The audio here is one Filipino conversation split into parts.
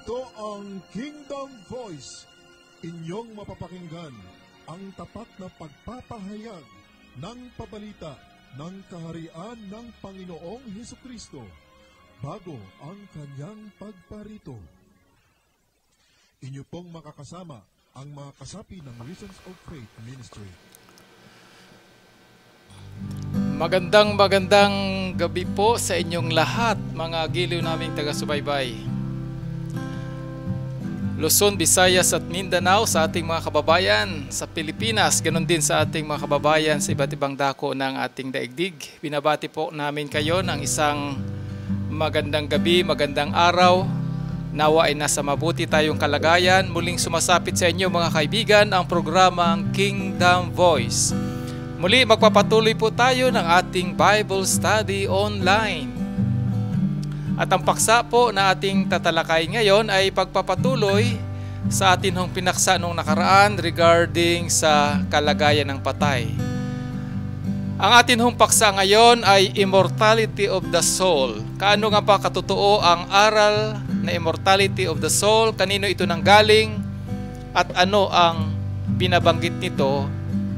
Ito ang Kingdom Voice. Inyong mapapakinggan ang tapat na pagpapahayag ng pabalita ng kaharian ng Panginoong Hesukristo bago ang kanyang pagparito. Inyo pong makakasama ang mga kasapi ng Reasons of Faith Ministry. Magandang gabi po sa inyong lahat, mga giliw naming taga-subaybay. Luzon, Visayas at Mindanao, sa ating mga kababayan sa Pilipinas, ganoon din sa ating mga kababayan sa iba't ibang dako ng ating daigdig. Binabati po namin kayo ng isang magandang gabi, magandang araw. Nawa ay nasa mabuti tayong kalagayan. Muling sumasapit sa inyo mga kaibigan ang programang Kingdom Voice. Muli magpapatuloy po tayo ng ating Bible Study online. At ang paksa po na ating tatalakay ngayon ay pagpapatuloy sa atin hong pinaksa nung nakaraan regarding sa kalagayan ng patay. Ang atin hong paksa ngayon ay immortality of the soul. Kaano nga ba katotoo ang aral na immortality of the soul? Kanino ito nanggaling? At ano ang binabanggit nito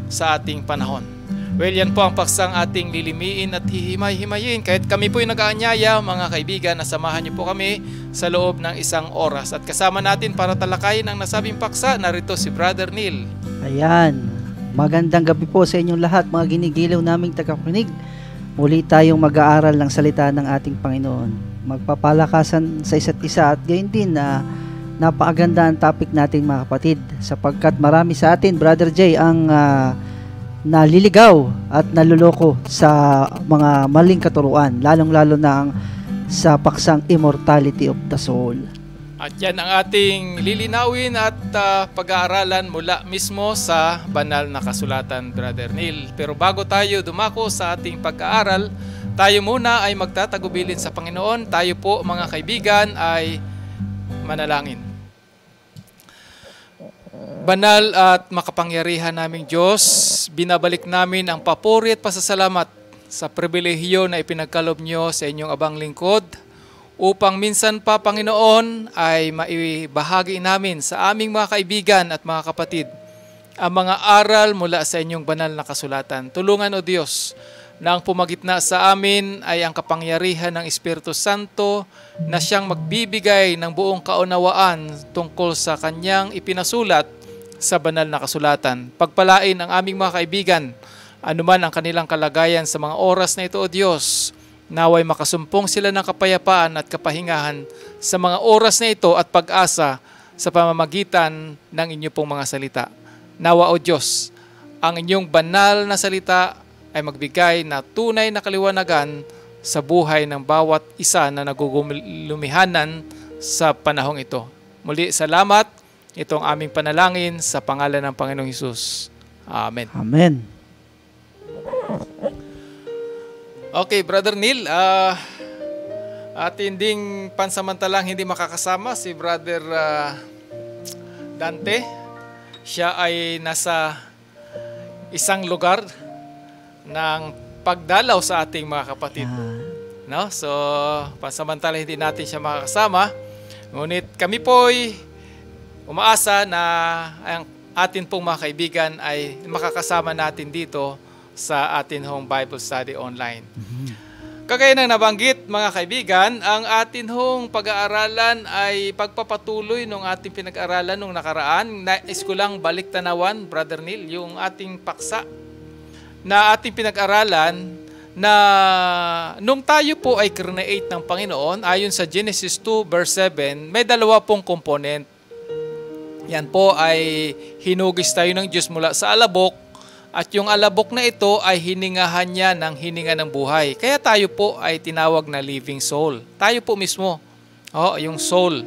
sa ating panahon? Well, yan po ang paksang ating lilimiin at hihimay-himayin. Kahit kami po yung nag-aanyaya, mga kaibigan, nasamahan niyo po kami sa loob ng isang oras. At kasama natin para talakayin ang nasabing paksa, narito si Brother Neil. Ayan, magandang gabi po sa inyong lahat, mga ginigilaw naming tagapakinig. Muli tayong mag-aaral ng salita ng ating Panginoon. Magpapalakasan sa isa't isa at gayon din na napakaganda ang topic natin, mga kapatid. Sapagkat marami sa atin, Brother Jay, ang naliligaw at naluloko sa mga maling katuruan, lalong-lalo na ang sa paksang immortality of the soul. At yan ang ating lilinawin at pag-aaralan mula mismo sa banal na kasulatan, Brother Neil. Pero bago tayo dumako sa ating pag-aaral, tayo muna ay magtatagubilin sa Panginoon. Tayo po, mga kaibigan, ay manalangin. Banal at makapangyarihan naming Diyos, binabalik namin ang papuri at pasasalamat sa pribilehiyo na ipinagkaloob nyo sa inyong abang lingkod upang minsan pa, Panginoon, ay maibahagi namin sa aming mga kaibigan at mga kapatid ang mga aral mula sa inyong banal na kasulatan. Tulungan, O Diyos, na ang pumagitna sa amin ay ang kapangyarihan ng Espiritu Santo na siyang magbibigay ng buong kaunawaan tungkol sa kanyang ipinasulat sa banal na kasulatan. Pagpalain ang aming mga kaibigan, anuman ang kanilang kalagayan sa mga oras na ito, O Diyos, naway makasumpong sila ng kapayapaan at kapahingahan sa mga oras na ito at pag-asa sa pamamagitan ng inyo pong mga salita. Nawa, O Diyos, ang inyong banal na salita ay magbigay na tunay na kaliwanagan sa buhay ng bawat isa na nagugulumihanan sa panahong ito. Muli, salamat. Ito ang aming panalangin sa pangalan ng Panginoong Hesus. Amen. Amen. Okay, Brother Neil, atin ding pansamantalang hindi makakasama si Brother Dante. Siya ay nasa isang lugar ng pagdalaw sa ating mga kapatid. No? So, pansamantala hindi natin siya makakasama. Ngunit kami po'y umaasa na ang atin pong mga kaibigan ay makakasama natin dito sa atin hong Bible Study online. Kagaya ng nabanggit, mga kaibigan, ang atin hong pag-aaralan ay pagpapatuloy ng ating pinag-aaralan nung nakaraan. Nais ko lang balik tanawan, Brother Neil, yung ating paksa na ating pinag-aralan na nung tayo po ay create ng Panginoon, ayon sa Genesis 2 verse 7, may dalawa pong component. Yan po ay hinugis tayo ng Diyos mula sa alabok at yung alabok na ito ay hiningahan niya ng hininga ng buhay. Kaya tayo po ay tinawag na living soul. Tayo po mismo, yung soul.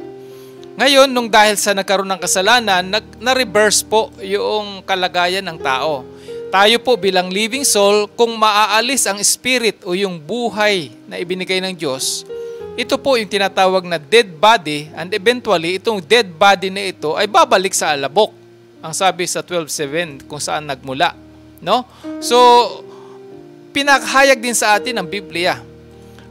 Ngayon, nung dahil sa nagkaroon ng kasalanan, na-reverse po yung kalagayan ng tao. Tayo po bilang living soul, kung maaalis ang spirit o yung buhay na ibinigay ng Diyos, ito po yung tinatawag na dead body, and eventually itong dead body na ito ay babalik sa alabok. Ang sabi sa 12:7 kung saan nagmula, no? So pinaghayag din sa atin ng Biblia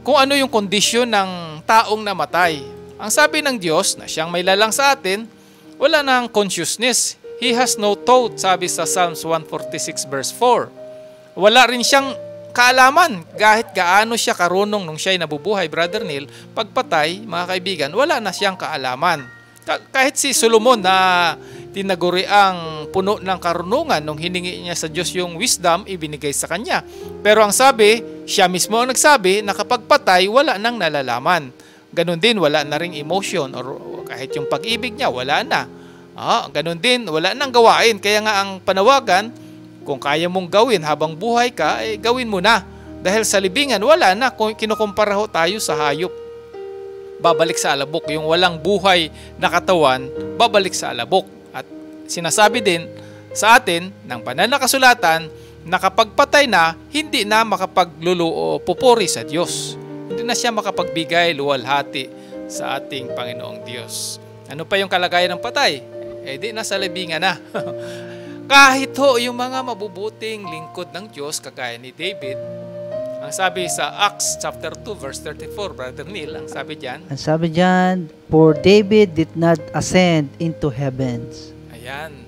kung ano yung kondisyon ng taong namatay. Ang sabi ng Diyos na siyang may lalang sa atin, wala nang consciousness. He has no thought, sabi sa Psalms 146 verse 4. Wala rin siyang kaalaman kahit gaano siya karunong nung siya'y nabubuhay, Brother Neil. Pagpatay, mga kaibigan, wala na siyang kaalaman. Kahit si Solomon na tinaguri ang puno ng karunungan nung hiningi niya sa Diyos yung wisdom, ibinigay sa kanya. Pero ang sabi, siya mismo ang nagsabi na kapag patay, wala nang nalalaman. Ganon din, wala na ring emotion or kahit yung pag-ibig niya, wala na. Ganon din, wala nang gawain. Kaya nga ang panawagan, kung kaya mong gawin habang buhay ka, gawin mo na. Dahil sa libingan, wala na. Kung kinukumpara ho tayo sa hayop, babalik sa alabok. Yung walang buhay na katawan, babalik sa alabok. At sinasabi din sa atin ng banal na kasulatan na kapag patay na, hindi na makapaglulupupuri sa Diyos. Hindi na siya makapagbigay luwalhati sa ating Panginoong Diyos. Ano pa yung kalagayan ng patay? Di nasa libingan na. Kahit ho yung mga mabubuting lingkod ng Diyos, kagaya ni David, ang sabi sa Acts chapter 2 verse 34, Brother Neil, ang sabi diyan, for David did not ascend into heavens. Ayan.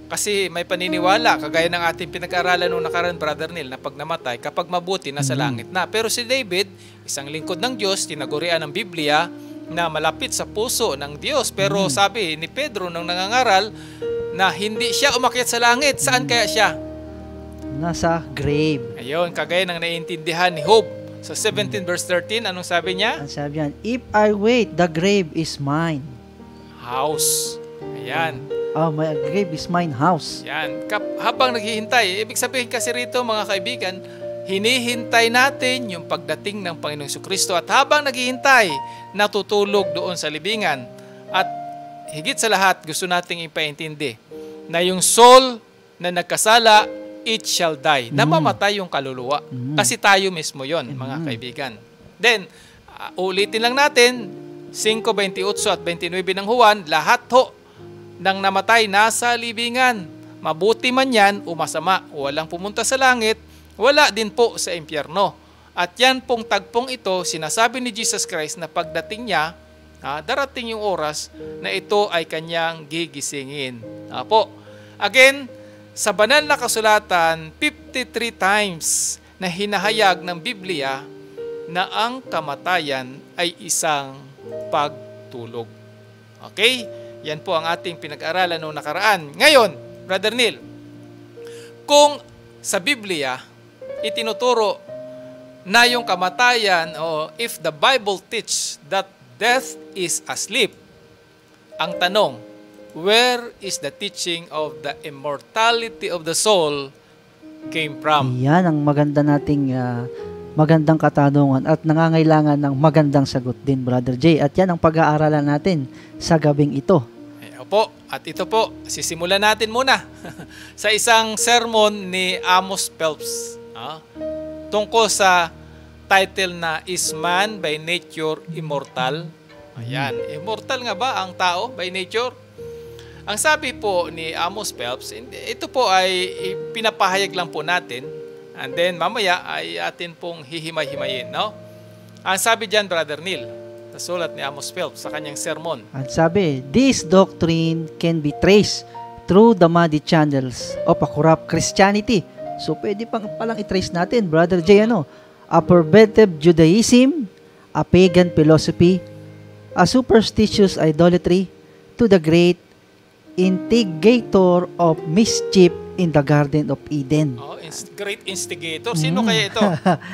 Kasi may paniniwala, kagaya ng ating pinag-aralan noong nakaraan, Brother Neil, na pag namatay, kapag mabuti, nasa langit na. Pero si David, isang lingkod ng Diyos, tinagurian ng Biblia, na malapit sa puso ng Diyos. Pero sabi ni Pedro nung nangangaral, na hindi siya umakyat sa langit. Saan kaya siya? Nasa grave. Ayun, kagaya ng naiintindihan ni Job. Sa 17 verse 13, anong sabi niya? Ang sabi niyan, if I wait, the grave is mine. House. Ayan. My grave is mine house. Yan. Habang naghihintay, ibig sabihin kasi rito mga kaibigan, hinihintay natin yung pagdating ng Panginoong Jesucristo at habang naghihintay, natutulog doon sa libingan. At higit sa lahat, gusto nating ipaintindi na yung soul na nagkasala, it shall die. Namamatay yung kaluluwa. Kasi tayo mismo yon, mga kaibigan. Then, ulitin lang natin, 5:28 at 29 ng Juan, lahat ho nang namatay nasa libingan. Mabuti man yan o masama, walang pumunta sa langit, wala din po sa impyerno. At yan pong tagpong ito, sinasabi ni Jesus Christ na pagdating niya, darating yung oras na ito ay kanyang gigisingin. Again, sa banal na kasulatan, 53 times na hinahayag ng Biblia na ang kamatayan ay isang pagtulog. Okay? Yan po ang ating pinag-aralan noong nakaraan. Ngayon, Brother Neil, kung sa Biblia, itinuturo na yung kamatayan o if the Bible teach that death is asleep, ang tanong, where is the teaching of the immortality of the soul came from? Yan ang magandang katanungan at nangangailangan ng magandang sagot din, Brother Jay. At yan ang pag-aaralan natin sa gabing ito. At ito po, sisimulan natin muna sa isang sermon ni Amos Phelps tungkol sa title na Is Man by Nature Immortal? Ayan, immortal nga ba ang tao by nature? Ang sabi po ni Amos Phelps, ito po ay pinapahayag lang po natin and then mamaya ay atin pong hihimay-himayin, no? Ang sabi diyan, Brother Neil, sa sulat ni Amos Phelps sa kanyang sermon. At sabi, this doctrine can be traced through the muddy channels of a corrupt Christianity. So pwede palang i-trace natin, Brother Jay, a perverted Judaism, a pagan philosophy, a superstitious idolatry, to the great instigator of mischief in the Garden of Eden. Great instigator. Sino kaya ito?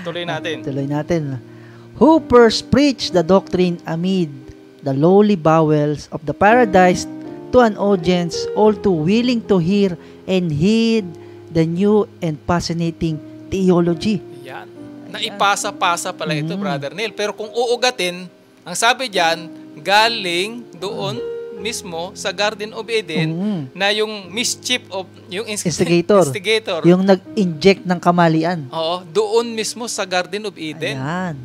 Tuloy natin. Who first preached the doctrine amid the lowly bowels of the paradise to an audience all too willing to hear and heed the new and fascinating theology. Yan. Naipasa-pasa pala ito, Brother Neil. Pero kung uugatin, ang sabi diyan, galing doon mismo sa Garden of Eden na yung mischief of yung instigator. Yung nag-inject ng kamalian. Oo, doon mismo sa Garden of Eden. Ayan.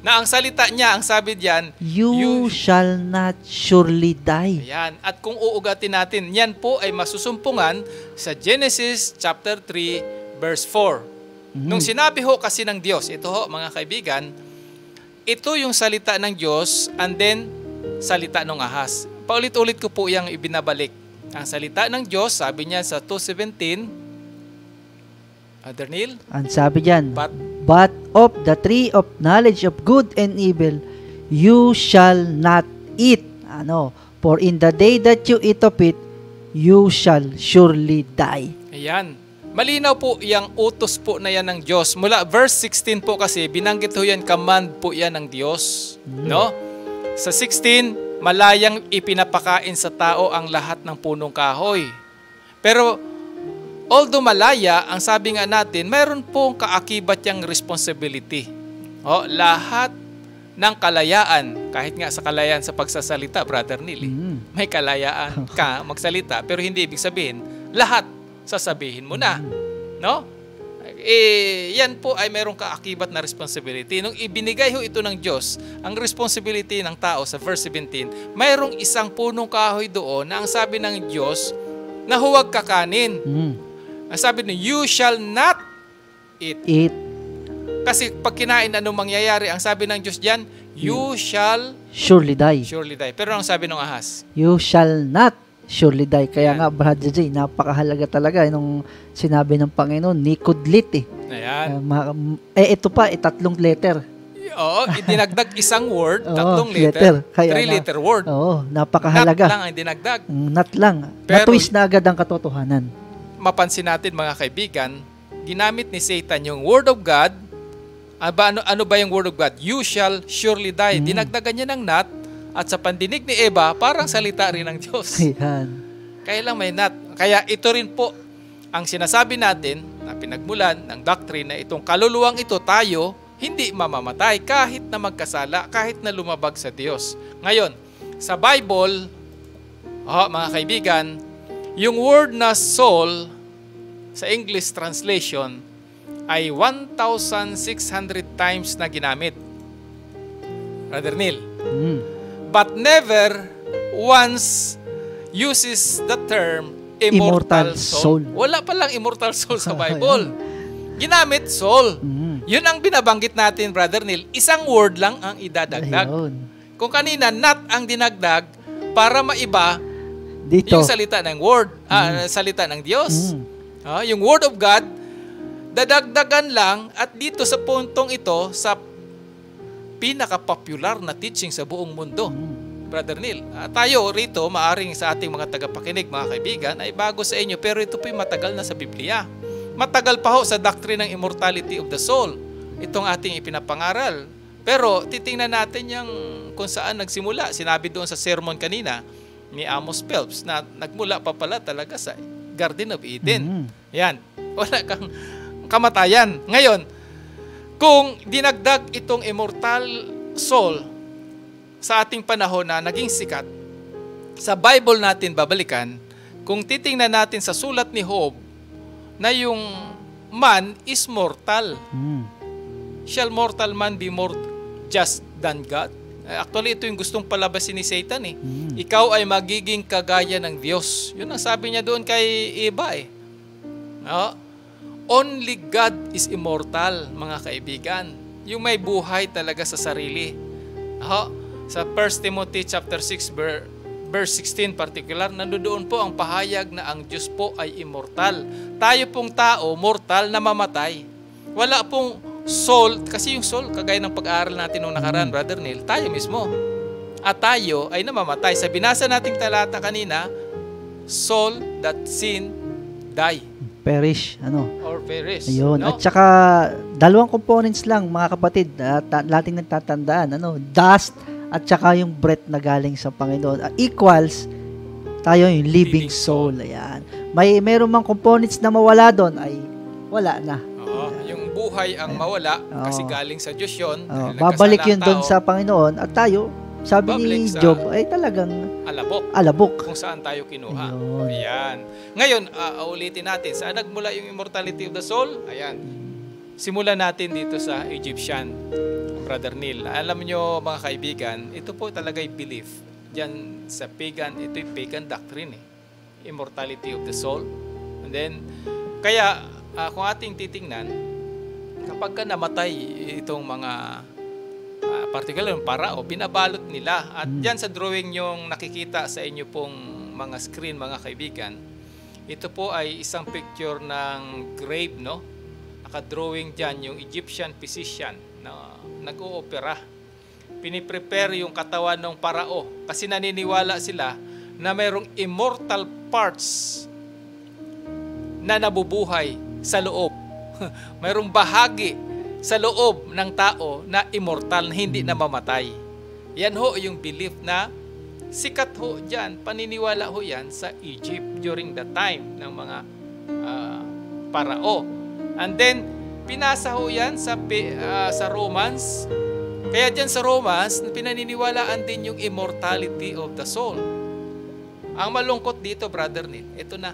Na ang salita niya, ang sabi diyan, you shall not surely die. Ayan. At kung uugatin natin, yan po ay masusumpungan sa Genesis chapter 3 verse 4. Nung sinabi ho kasi ng Diyos, ito ho mga kaibigan, ito yung salita ng Diyos and then salita ng ahas. Paulit-ulit ko po yung ibinabalik. Ang salita ng Diyos, sabi niya sa 2:17, Brother Neil, Ang sabi diyan, but but of the tree of knowledge of good and evil, you shall not eat. For in the day that you eat of it, you shall surely die. ayan. Malinaw po yung utos po na yan ng Diyos. Mula verse 16 po kasi, binanggit ho yan, command po yan ng Diyos. No? Sa 16, malayang ipinapakain sa tao ang lahat ng punong kahoy. Pero, although malaya, ang sabi nga natin, mayroon pong kaakibat yung responsibility. Lahat ng kalayaan, kahit nga sa kalayaan sa pagsasalita, Brother Neil, may kalayaan ka magsalita, pero hindi ibig sabihin, lahat sasabihin mo na. No? Yan po ay mayroong kaakibat na responsibility. Nung ibinigay ho ito ng Diyos, ang responsibility ng tao sa verse 17, mayroong isang punong kahoy doon na ang sabi ng Diyos na huwag kakanin. Ang sabi niya, you shall not eat. Kasi pag kinain, anong mangyayari? Ang sabi ng Diyos diyan, you shall Surely die. Pero ang sabi ng ahas, You shall not surely die. Kaya Ayan. nga, Brother Jay, napakahalaga talaga nung sinabi ng Panginoon, ni kudlit ayan. Ito pa, 3 letter. Oo, idinagdag isang word, Oo, 3 letter, Kaya 3-letter word. Oo, napakahalaga. Not lang ang dinagdag. Not lang. Pero- Na-twist na agad ang katotohanan. Mapansin natin mga kaibigan, ginamit ni Satan yung word of God. Ano ba yung word of God? You shall surely die. Dinagdagan niya ng not, at sa pandinig ni Eva, parang salita rin ng Diyos. Ayan. Kaya lang may not. Kaya ito rin po ang sinasabi natin na pinagmulan ng doctrine na itong kaluluwang ito tayo hindi mamamatay kahit na magkasala, kahit na lumabag sa Diyos. Ngayon, sa Bible, mga kaibigan, yung word na soul sa English translation ay 1,600 times na ginamit. Brother Neil. But never once uses the term immortal soul. Wala palang immortal soul sa Bible. Ginamit soul. Yun ang binabanggit natin, Brother Neil. Isang word lang ang idadagdag. Ayun. Kung kanina, not ang dinagdag para maiba Dito. yung salita ng word, salita ng Diyos. Yung word of God, dadagdagan lang at dito sa puntong ito, sa pinaka-popular na teaching sa buong mundo. Brother Neil, tayo rito, maaring sa ating mga tagapakinig, mga kaibigan, ay bago sa inyo, pero ito po'y matagal na sa Biblia. Matagal pa ho sa doctrine ng immortality of the soul. Itong ating ipinapangaral. Pero titingnan natin yung kung saan nagsimula. Sinabi doon sa sermon kanina ni Amos Phelps na nagmula pa pala talaga sa Garden of Eden. Yan. Wala kang kamatayan. Ngayon, kung dinagdag itong immortal soul sa ating panahon na naging sikat, sa Bible natin babalikan, kung titingnan natin sa sulat ni Job, na yung man is mortal. Shall mortal man be more just than God? Actually, ito yung gustong palabasin ni Satan eh. Ikaw ay magiging kagaya ng Diyos. Yun ang sabi niya doon kay Eva eh. No? Only God is immortal, mga kaibigan. Yung may buhay talaga sa sarili. Sa 1 Timothy chapter 6 verse 16 particular, nandoon po ang pahayag na ang Diyos po ay immortal. Tayo pong tao, mortal na mamatay. Wala pong soul, kasi yung soul, kagaya ng pag-aaral natin nung nakaraan, Brother Neil, tayo mismo. At tayo ay namamatay. Sa binasa nating talata kanina, soul that sin, die. Perish. Or perish. Ayun. No? At saka, 2 components lang, mga kapatid, lating nagtatandaan. Dust at saka yung breath na galing sa Panginoon. Equals, tayo yung living soul. Ayan. Meron mang components na mawala doon, ay wala na. Yung buhay ang mawala kasi galing sa Diyos yun. Babalik yun doon sa Panginoon at tayo, sabi ni Job, ay talagang alabok. Kung saan tayo kinuha. Ayun. Ayan. Ngayon, ulitin natin. Saan nagmula yung immortality of the soul? Ayan. Simulan natin dito sa Egyptian, Brother Neil. Alam nyo mga kaibigan, ito po talaga'y belief. Diyan sa pagan, ito'y pagan doctrine eh. Immortality of the soul. And then, kaya kung ating titingnan, kapag ka namatay itong mga particular yung parao, binabalot nila. At dyan sa drawing yung nakikita sa inyo pong mga screen, mga kaibigan, ito po ay isang picture ng grave, no? Naka-drawing dyan yung Egyptian physician na nag-oopera. Piniprepare yung katawan ng parao kasi naniniwala sila na mayroong immortal parts na nabubuhay sa loob. Mayroong bahagi sa loob ng tao na immortal, na hindi namamatay. Yan ho yung belief na sikat ho dyan, paniniwala ho yan sa Egypt during the time ng mga parao. And then, pinasa ho yan sa Romans. Kaya dyan sa Romans, pinaniniwalaan din yung immortality of the soul. Ang malungkot dito, Brother Neil, ito na.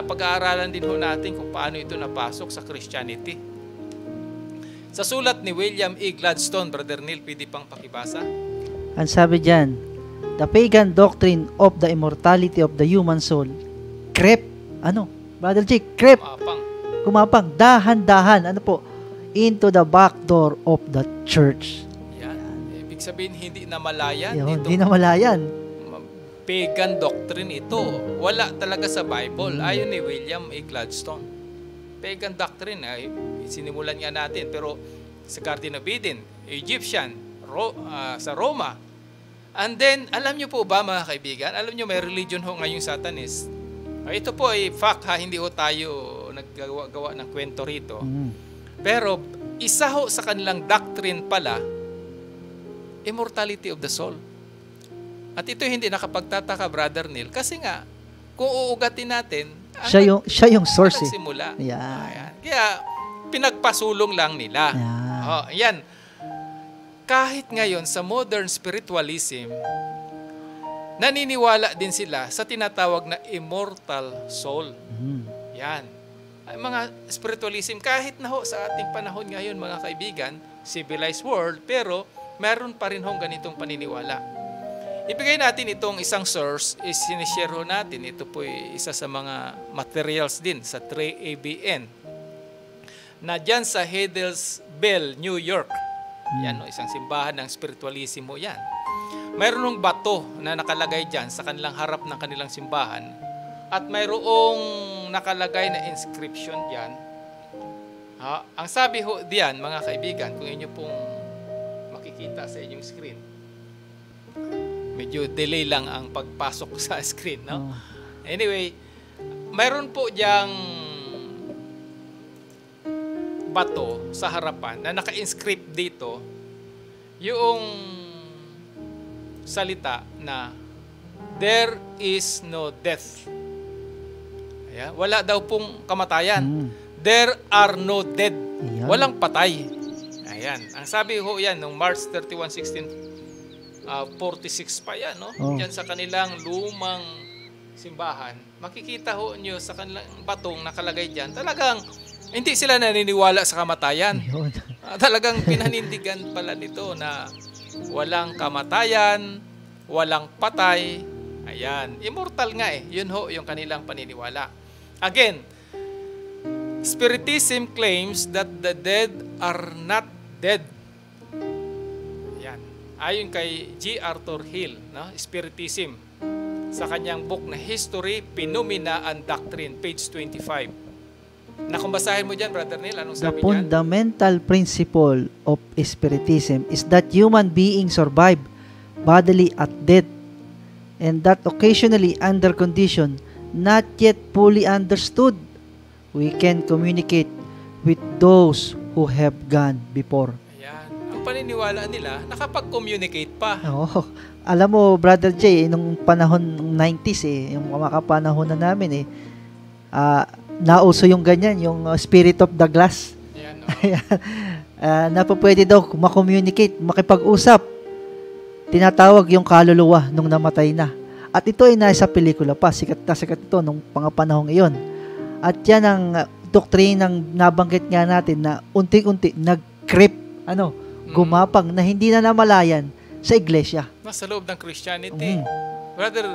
Pag-aaralan din ho natin kung paano ito napasok sa Christianity. Sa sulat ni William E. Gladstone, Brother Neil, pwede pang pakibasa? Ang sabi dyan, the pagan doctrine of the immortality of the human soul crept, Brother J, crept, kumapang, dahan-dahan, into the back door of the church. Yan. Ibig sabihin, hindi namalayan. Hindi namalayan. Pagan doctrine ito. Wala talaga sa Bible. Ayon ni William E. Gladstone. Pagan doctrine, sinimulan nga natin. Pero sa Garden of Eden, Egyptian, sa Roma. And then, alam nyo po ba mga kaibigan, alam nyo may religion ho ngayong Satanist. Ito po ay fact ha, hindi ho tayo naggawa ng kwento rito. Pero isa ho sa kanilang doctrine pala, immortality of the soul. At ito hindi nakapagtataka, Brother Neil, kasi nga, kung uugatin natin, siya yung source. Nagsimula. Yeah. Ayan. Kaya, pinagpasulong lang nila. Yeah. Yan. Kahit ngayon sa modern spiritualism, naniniwala din sila sa tinatawag na immortal soul. Yan. Mga spiritualism, kahit na ho sa ating panahon ngayon, mga kaibigan, civilized world, pero meron pa rin hong ganitong paniniwala. Ibigay natin itong isang source, sinishare ho natin. Ito po isa sa mga materials din sa Trey ABN. Na dyan sa Hadlesville, New York. Yan, isang simbahan ng spiritualism ho yan. Mayroon ng bato na nakalagay dyan sa kanilang harap ng kanilang simbahan. At mayroong nakalagay na inscription diyan. Ang sabi ho diyan, mga kaibigan, kung inyo pong makikita sa inyong screen. Medyo delay lang ang pagpasok sa screen, no? Anyway, mayroon po diyang bato sa harapan na naka-inscript dito yung salita na there is no death. Ayan. Wala daw pong kamatayan. There are no dead. Ayan. Walang patay. Ayan. Ang sabi ho yan, noong March 31, 1646 pa yan, no? Yan sa kanilang lumang simbahan. Makikita ho nyo sa kanilang batong nakalagay dyan. Talagang hindi sila naniniwala sa kamatayan. Talagang pinanindigan pala nito na walang kamatayan, walang patay. Ayan. Immortal nga eh. Yun ho yung kanilang paniniwala. Again, Spiritism claims that the dead are not dead. Ayan. Ayon kay G. Arthur Hill, no? Spiritism, sa kanyang book na History, Phenomena and Doctrine, page 25. Na kung basahin mo dyan, Brother Neil, anong sabi The fundamental principle of Spiritism is that human beings survive bodily at death, and that occasionally under condition not yet fully understood, we can communicate with those who have gone before. Ayan. Ang paniniwala nila, nakapag-communicate pa. Oo. Alam mo, Brother Jay, nung panahon ng 90s, yung mga kapanahon na namin, nauso yung ganyan, yung spirit of the glass. Ayan, na po pwede daw makommunicate, makipag-usap. Tinatawag yung kaluluwa nung namatay na. At ito ay nasa pelikula pa, sikat na sikat ito nung pangapanahong iyon. At yan ang doktrinang nabanggit nga natin na unti-unti nag-creep, gumapang na hindi na namalayan sa iglesia. Nasa loob ng Christianity. Brother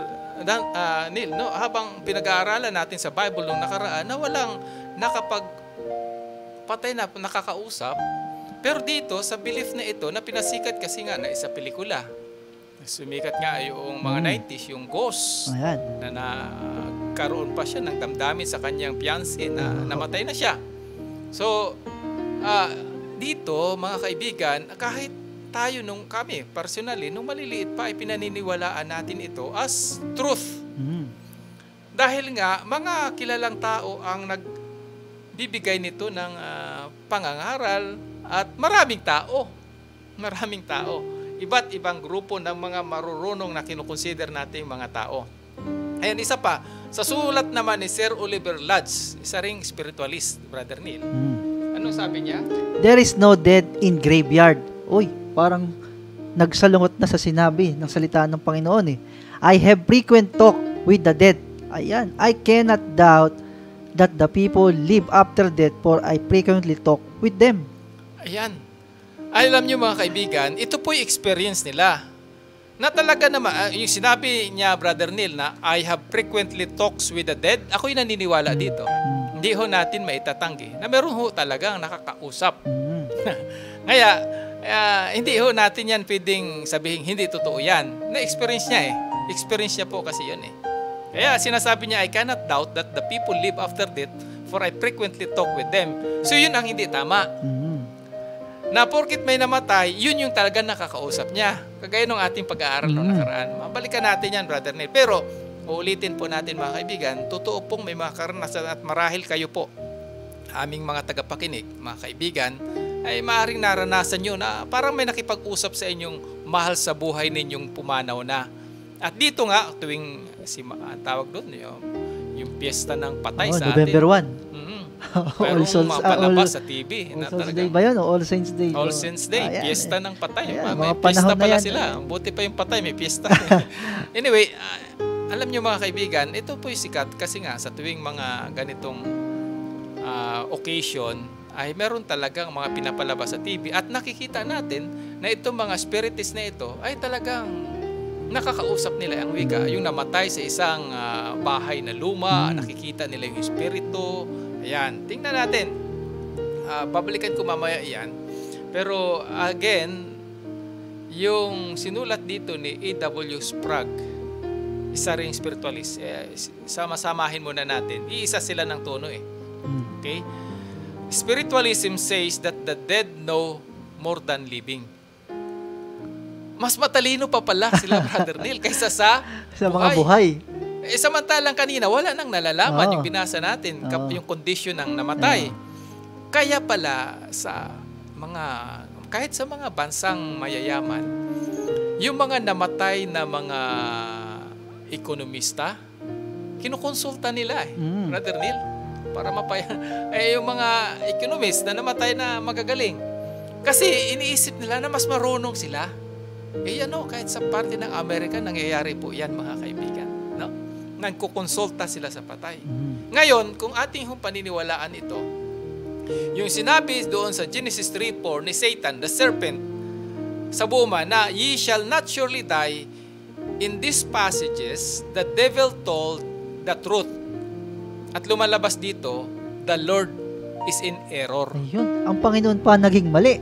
Neil, no, habang pinag-aaralan natin sa Bible nung nakaraan na walang nakapagpatay na nakakausap, Pero dito, sa belief na ito, na pinasikat kasi nga na isa pelikula. Sumikat nga yung mga 90s, yung Ghost, Ayan. na nagkaroon pa siya ng damdamin sa kanyang fiancé na namatay na siya. So, dito, mga kaibigan, kahit tayo kami, personally, nung maliliit pa, ay pinaniniwalaan natin ito as truth. Dahil nga, mga kilalang tao ang nagbibigay nito ng pangangaral at maraming tao. Iba't ibang grupo ng mga marurunong na kinukonsider natin mga tao. Ayan, isa pa, sa sulat naman ni Sir Oliver Lodge, isa ring spiritualist, Brother Neil. Ano sabi niya? There is no dead in graveyard. Uy, parang nagsalungot na sa sinabi ng salita ng Panginoon eh. I have frequent talk with the dead. Ayan, I cannot doubt that the people live after death, for I frequently talk with them. Ayan. Alam niyo mga kaibigan, ito po yung experience nila. Na talaga naman, yung sinabi niya, Brother Neil, na I have frequently talks with the dead, ako'y naniniwala dito. Hindi ho natin maitatanggi na meron ho talagang nakakausap. Kaya, hindi ho natin yan pwedeng sabihin, hindi totoo yan. Na-experience niya eh. Experience niya po kasi yun eh. Kaya sinasabi niya, I cannot doubt that the people live after death, for I frequently talk with them. So yun ang hindi tama. Na porkit may namatay, yun yung talaga nakakausap niya. Kagaya nung ating pag-aaral noong nakaraan. Mabalikan natin yan, Brother Neil. Pero, uulitin po natin mga kaibigan, totoo pong may mga karanasan at marahil kayo po, aming mga tagapakinig, mga kaibigan, ay maaaring naranasan nyo na parang may nakipag-usap sa inyong mahal sa buhay ninyong pumanaw na. At dito nga, tuwing, tawag doon, yung piyesta ng patay sa November atin. 1. Merong mapalabas sa TV. All Souls Day ba yun? All Saints Day? All Saints Day. Piyesta ng patay. Ayan, May mga piyesta panahon na pala yan. sila. Buti pa yung patay, may piyesta. Anyway, alam nyo mga kaibigan, ito po yung sikat kasi nga sa tuwing mga ganitong occasion ay meron talagang mga pinapalabas sa TV at nakikita natin na itong mga spiritists na ito ay talagang nakakausap nila ang wika. Yung namatay sa isang bahay na luma, nakikita nila yung espiritu. Ayan, tingnan natin. Babalikan ko mamaya yan. Pero again, yung sinulat dito ni A.W. Sprague, isa ring spiritualist, sama-samahin muna natin. Iisa sila ng tono eh. Okay? Spiritualism says that the dead know more than living. Mas matalino pa pala sila, Brother Neil, kaysa sa mga buhay. Samantalang kanina, wala nang nalalaman yung binasa natin, yung condition ng namatay. Kaya pala kahit sa mga bansang mayayaman, yung mga namatay na mga ekonomista, kinukonsulta nila Brother Neil, para yung mga economist na namatay na magagaling. Kasi iniisip nila na mas marunong sila. Kahit sa parte ng Amerika, nangyayari po yan mga kaibigan. No? Nagkukonsulta sila sa patay. Ngayon, kung ating paniniwalaan ito, yung sinabi doon sa Genesis 3:4 ni Satan, the serpent, sa buma na, ye shall not surely die. In these passages, the devil told the truth. At lumalabas dito, the Lord is in error. Ayun, ang Panginoon pa naging mali.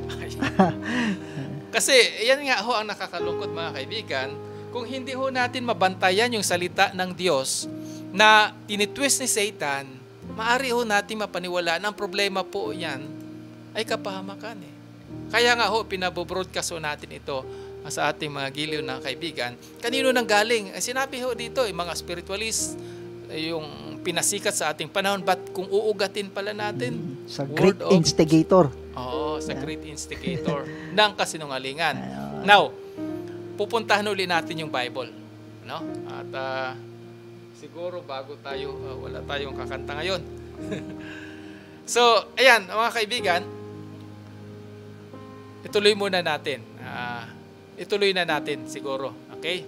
Kasi yan nga ho ang nakakalungkot mga kaibigan, kung hindi ho natin mabantayan yung salita ng Diyos na tinitwist ni Satan, maari ho natin mapaniwalaan ang problema po yan ay kapahamakan eh. Kaya nga ho, pinabobroadcast ho natin ito sa ating mga giliw na kaibigan. Kanino nang galing? Sinabi ho dito, mga spiritualist, yung pinasikat sa ating panahon, but kung uugatin pala natin, sa great instigator. Sa great instigator ng kasinungalingan. Now, pupuntahan uli natin yung Bible. No? At siguro bago tayo, wala tayong kakanta ngayon. So, ayan, mga kaibigan, ituloy muna natin. Ituloy na natin siguro. Okay?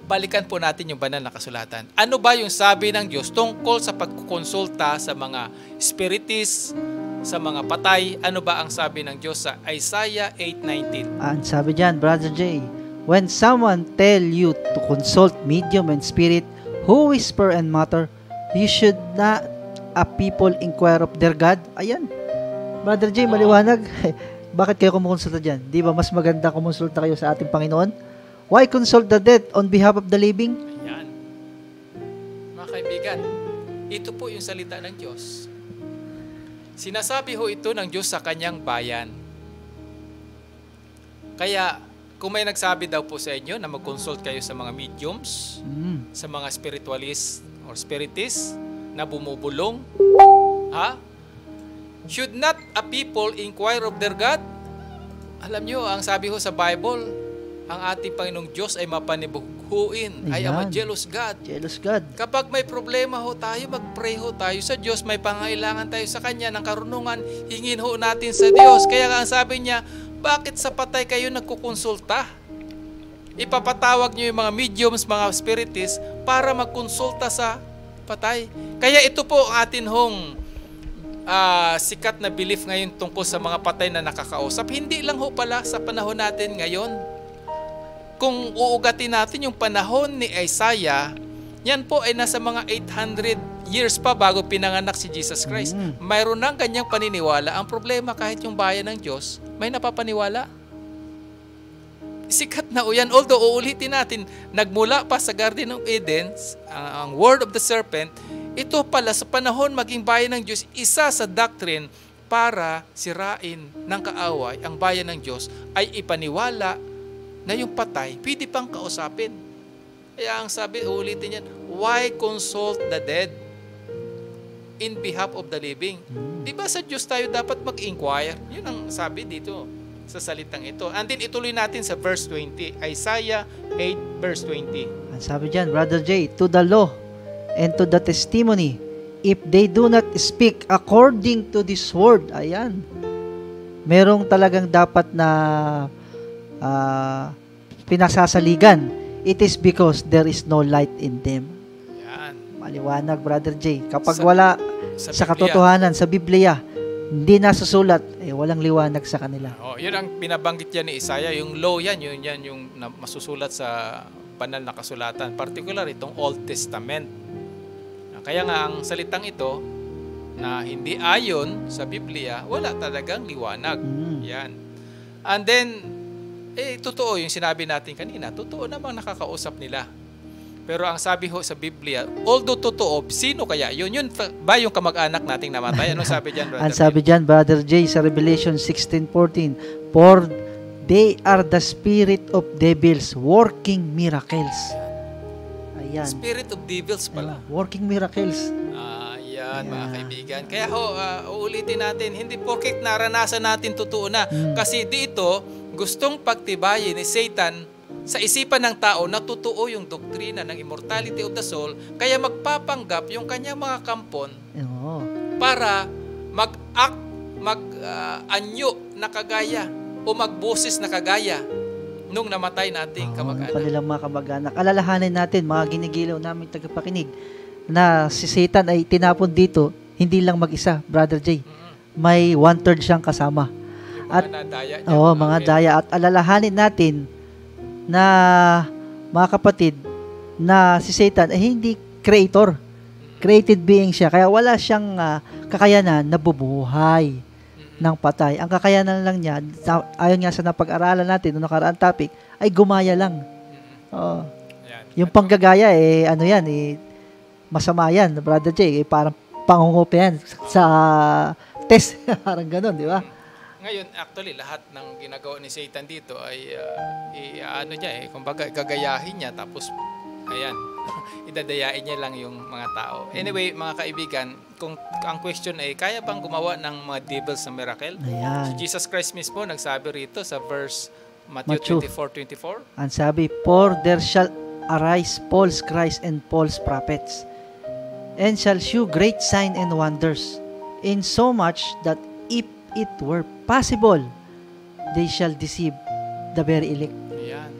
Balikan po natin yung banal na kasulatan. Ano ba yung sabi ng Diyos tungkol sa pagkukonsulta sa mga spiritists, sa mga patay? Ano ba ang sabi ng Diyos sa Isaiah 8:19? Ang sabi diyan, Brother Jay, when someone tell you to consult medium and spirit who whisper and mutter, you should not a people inquire of their God. Ayan. Brother Jay, maliwanag. Bakit kayo kumukonsulta dyan? Di ba mas maganda kumonsulta kayo sa ating Panginoon? Why consult the dead on behalf of the living? Ayan. Mga kaibigan, ito po yung salita ng Diyos. Sinasabi ho ito ng Diyos sa kanyang bayan. Kaya, kung may nagsabi daw po sa inyo na mag-consult kayo sa mga mediums, sa mga spiritualists or spiritists na bumubulong, should not a people inquire of their God? Alam nyo, ang sabi ho sa Bible, ang ating Panginoong Diyos ay mapanibuhuin. I am a jealous God. Jealous God. Kapag may problema ho tayo, mag-pray ho tayo sa Diyos. May pangailangan tayo sa Kanya ng karunungan, hingin ho natin sa Diyos. Kaya nga ang sabi niya, bakit sa patay kayo nagkukonsulta? Ipapatawag niyo yung mga mediums, mga spiritists, para magkonsulta sa patay. Kaya ito po ang atin hong sikat na belief ngayon tungkol sa mga patay na nakakausap. Hindi lang ho pala sa panahon natin ngayon. Kung uugatin natin yung panahon ni Isaiah, yan po ay nasa mga 800 years pa bago pinanganak si Jesus Christ. Mayroon ng kanyang paniniwala. Ang problema, kahit yung bayan ng Diyos, may napapaniwala. Sikat na o yan. Although uulitin natin, nagmula pa sa Garden of Eden, ang word of the serpent, ito pala sa panahon maging bayan ng Diyos, isa sa doctrine para sirain ng kaaway ang bayan ng Diyos ay ipaniwala na yung patay, pwede pang kausapin. Kaya ang sabi, ulitin yan, why consult the dead in behalf of the living? Di ba sa Diyos tayo dapat mag-inquire? Yun ang sabi dito sa salitang ito. And then ituloy natin sa verse 20. Isaiah 8 verse 20. Ang sabi dyan, Brother J, to the law and to the testimony, if they do not speak according to this word, ayan, merong talagang dapat na pinasasaligan. It is because there is no light in them. Yan. Maliwanag, Brother J. Kapag wala sa katotohanan, sa Biblia, hindi nasusulat, walang liwanag sa kanila. Yun ang binabanggit yan ni Isaiah. Yung law yan, yung masusulat sa banal na kasulatan. Particular itong Old Testament. Kaya nga ang salitang ito, na hindi ayon sa Biblia, wala talagang liwanag. Yan. And then, totoo yung sinabi natin kanina. Totoo namang nakakausap nila. Pero ang sabi ho sa Biblia, although totoo, sino kaya yun? Yun ba yung kamag-anak nating namatay? Anong sabi dyan, Brother? Ang sabi dyan, Brother J, sa Revelation 16:14, for they are the spirit of devils working miracles. Ayan. Spirit of devils pala. Working miracles. Yan, mga kaibigan. Kaya uulitin natin, hindi porket naranasan natin totoo na. Kasi dito, gustong pagtibayin ni Satan sa isipan ng tao na totoo yung doktrina ng immortality of the soul, kaya magpapanggap yung kanyang mga kampon para mag-act, mag-anyo na kagaya o magboses na kagaya nung namatay nating kamag-anak. Kanilang mga kamag-anak. Alalahanin natin, mga ginigilaw namin tagapakinig, na si Satan ay tinapon dito, hindi lang mag-isa, Brother J. May 1/3 siyang kasama. At mga daya. At alalahanin natin na, mga kapatid, na si Satan ay hindi creator. Created being siya. Kaya wala siyang kakayanan na bubuhay ng patay. Ang kakayanan lang niya, ayon nga sa napag-aralan natin noong nakaraang topic, ay gumaya lang. Yung panggagaya, ano yan, masama yan, Brother J. Parang pangungupa yan sa test. Parang ganun, di ba? Ngayon, actually, lahat ng ginagawa ni Satan dito ay, kumbaga, gagayahin niya, tapos, ayan, idadayain niya lang yung mga tao. Anyway, mga kaibigan, kung ang question ay, kaya bang gumawa ng mga devils na miracle? Ayan. Si Jesus Christ mismo, nagsabi rito sa verse Matthew 24:24. Ang sabi, for there shall arise false Christ and false prophets, and shall shew great sign and wonders, in so much that if it were possible, they shall deceive the very elect. Ayan.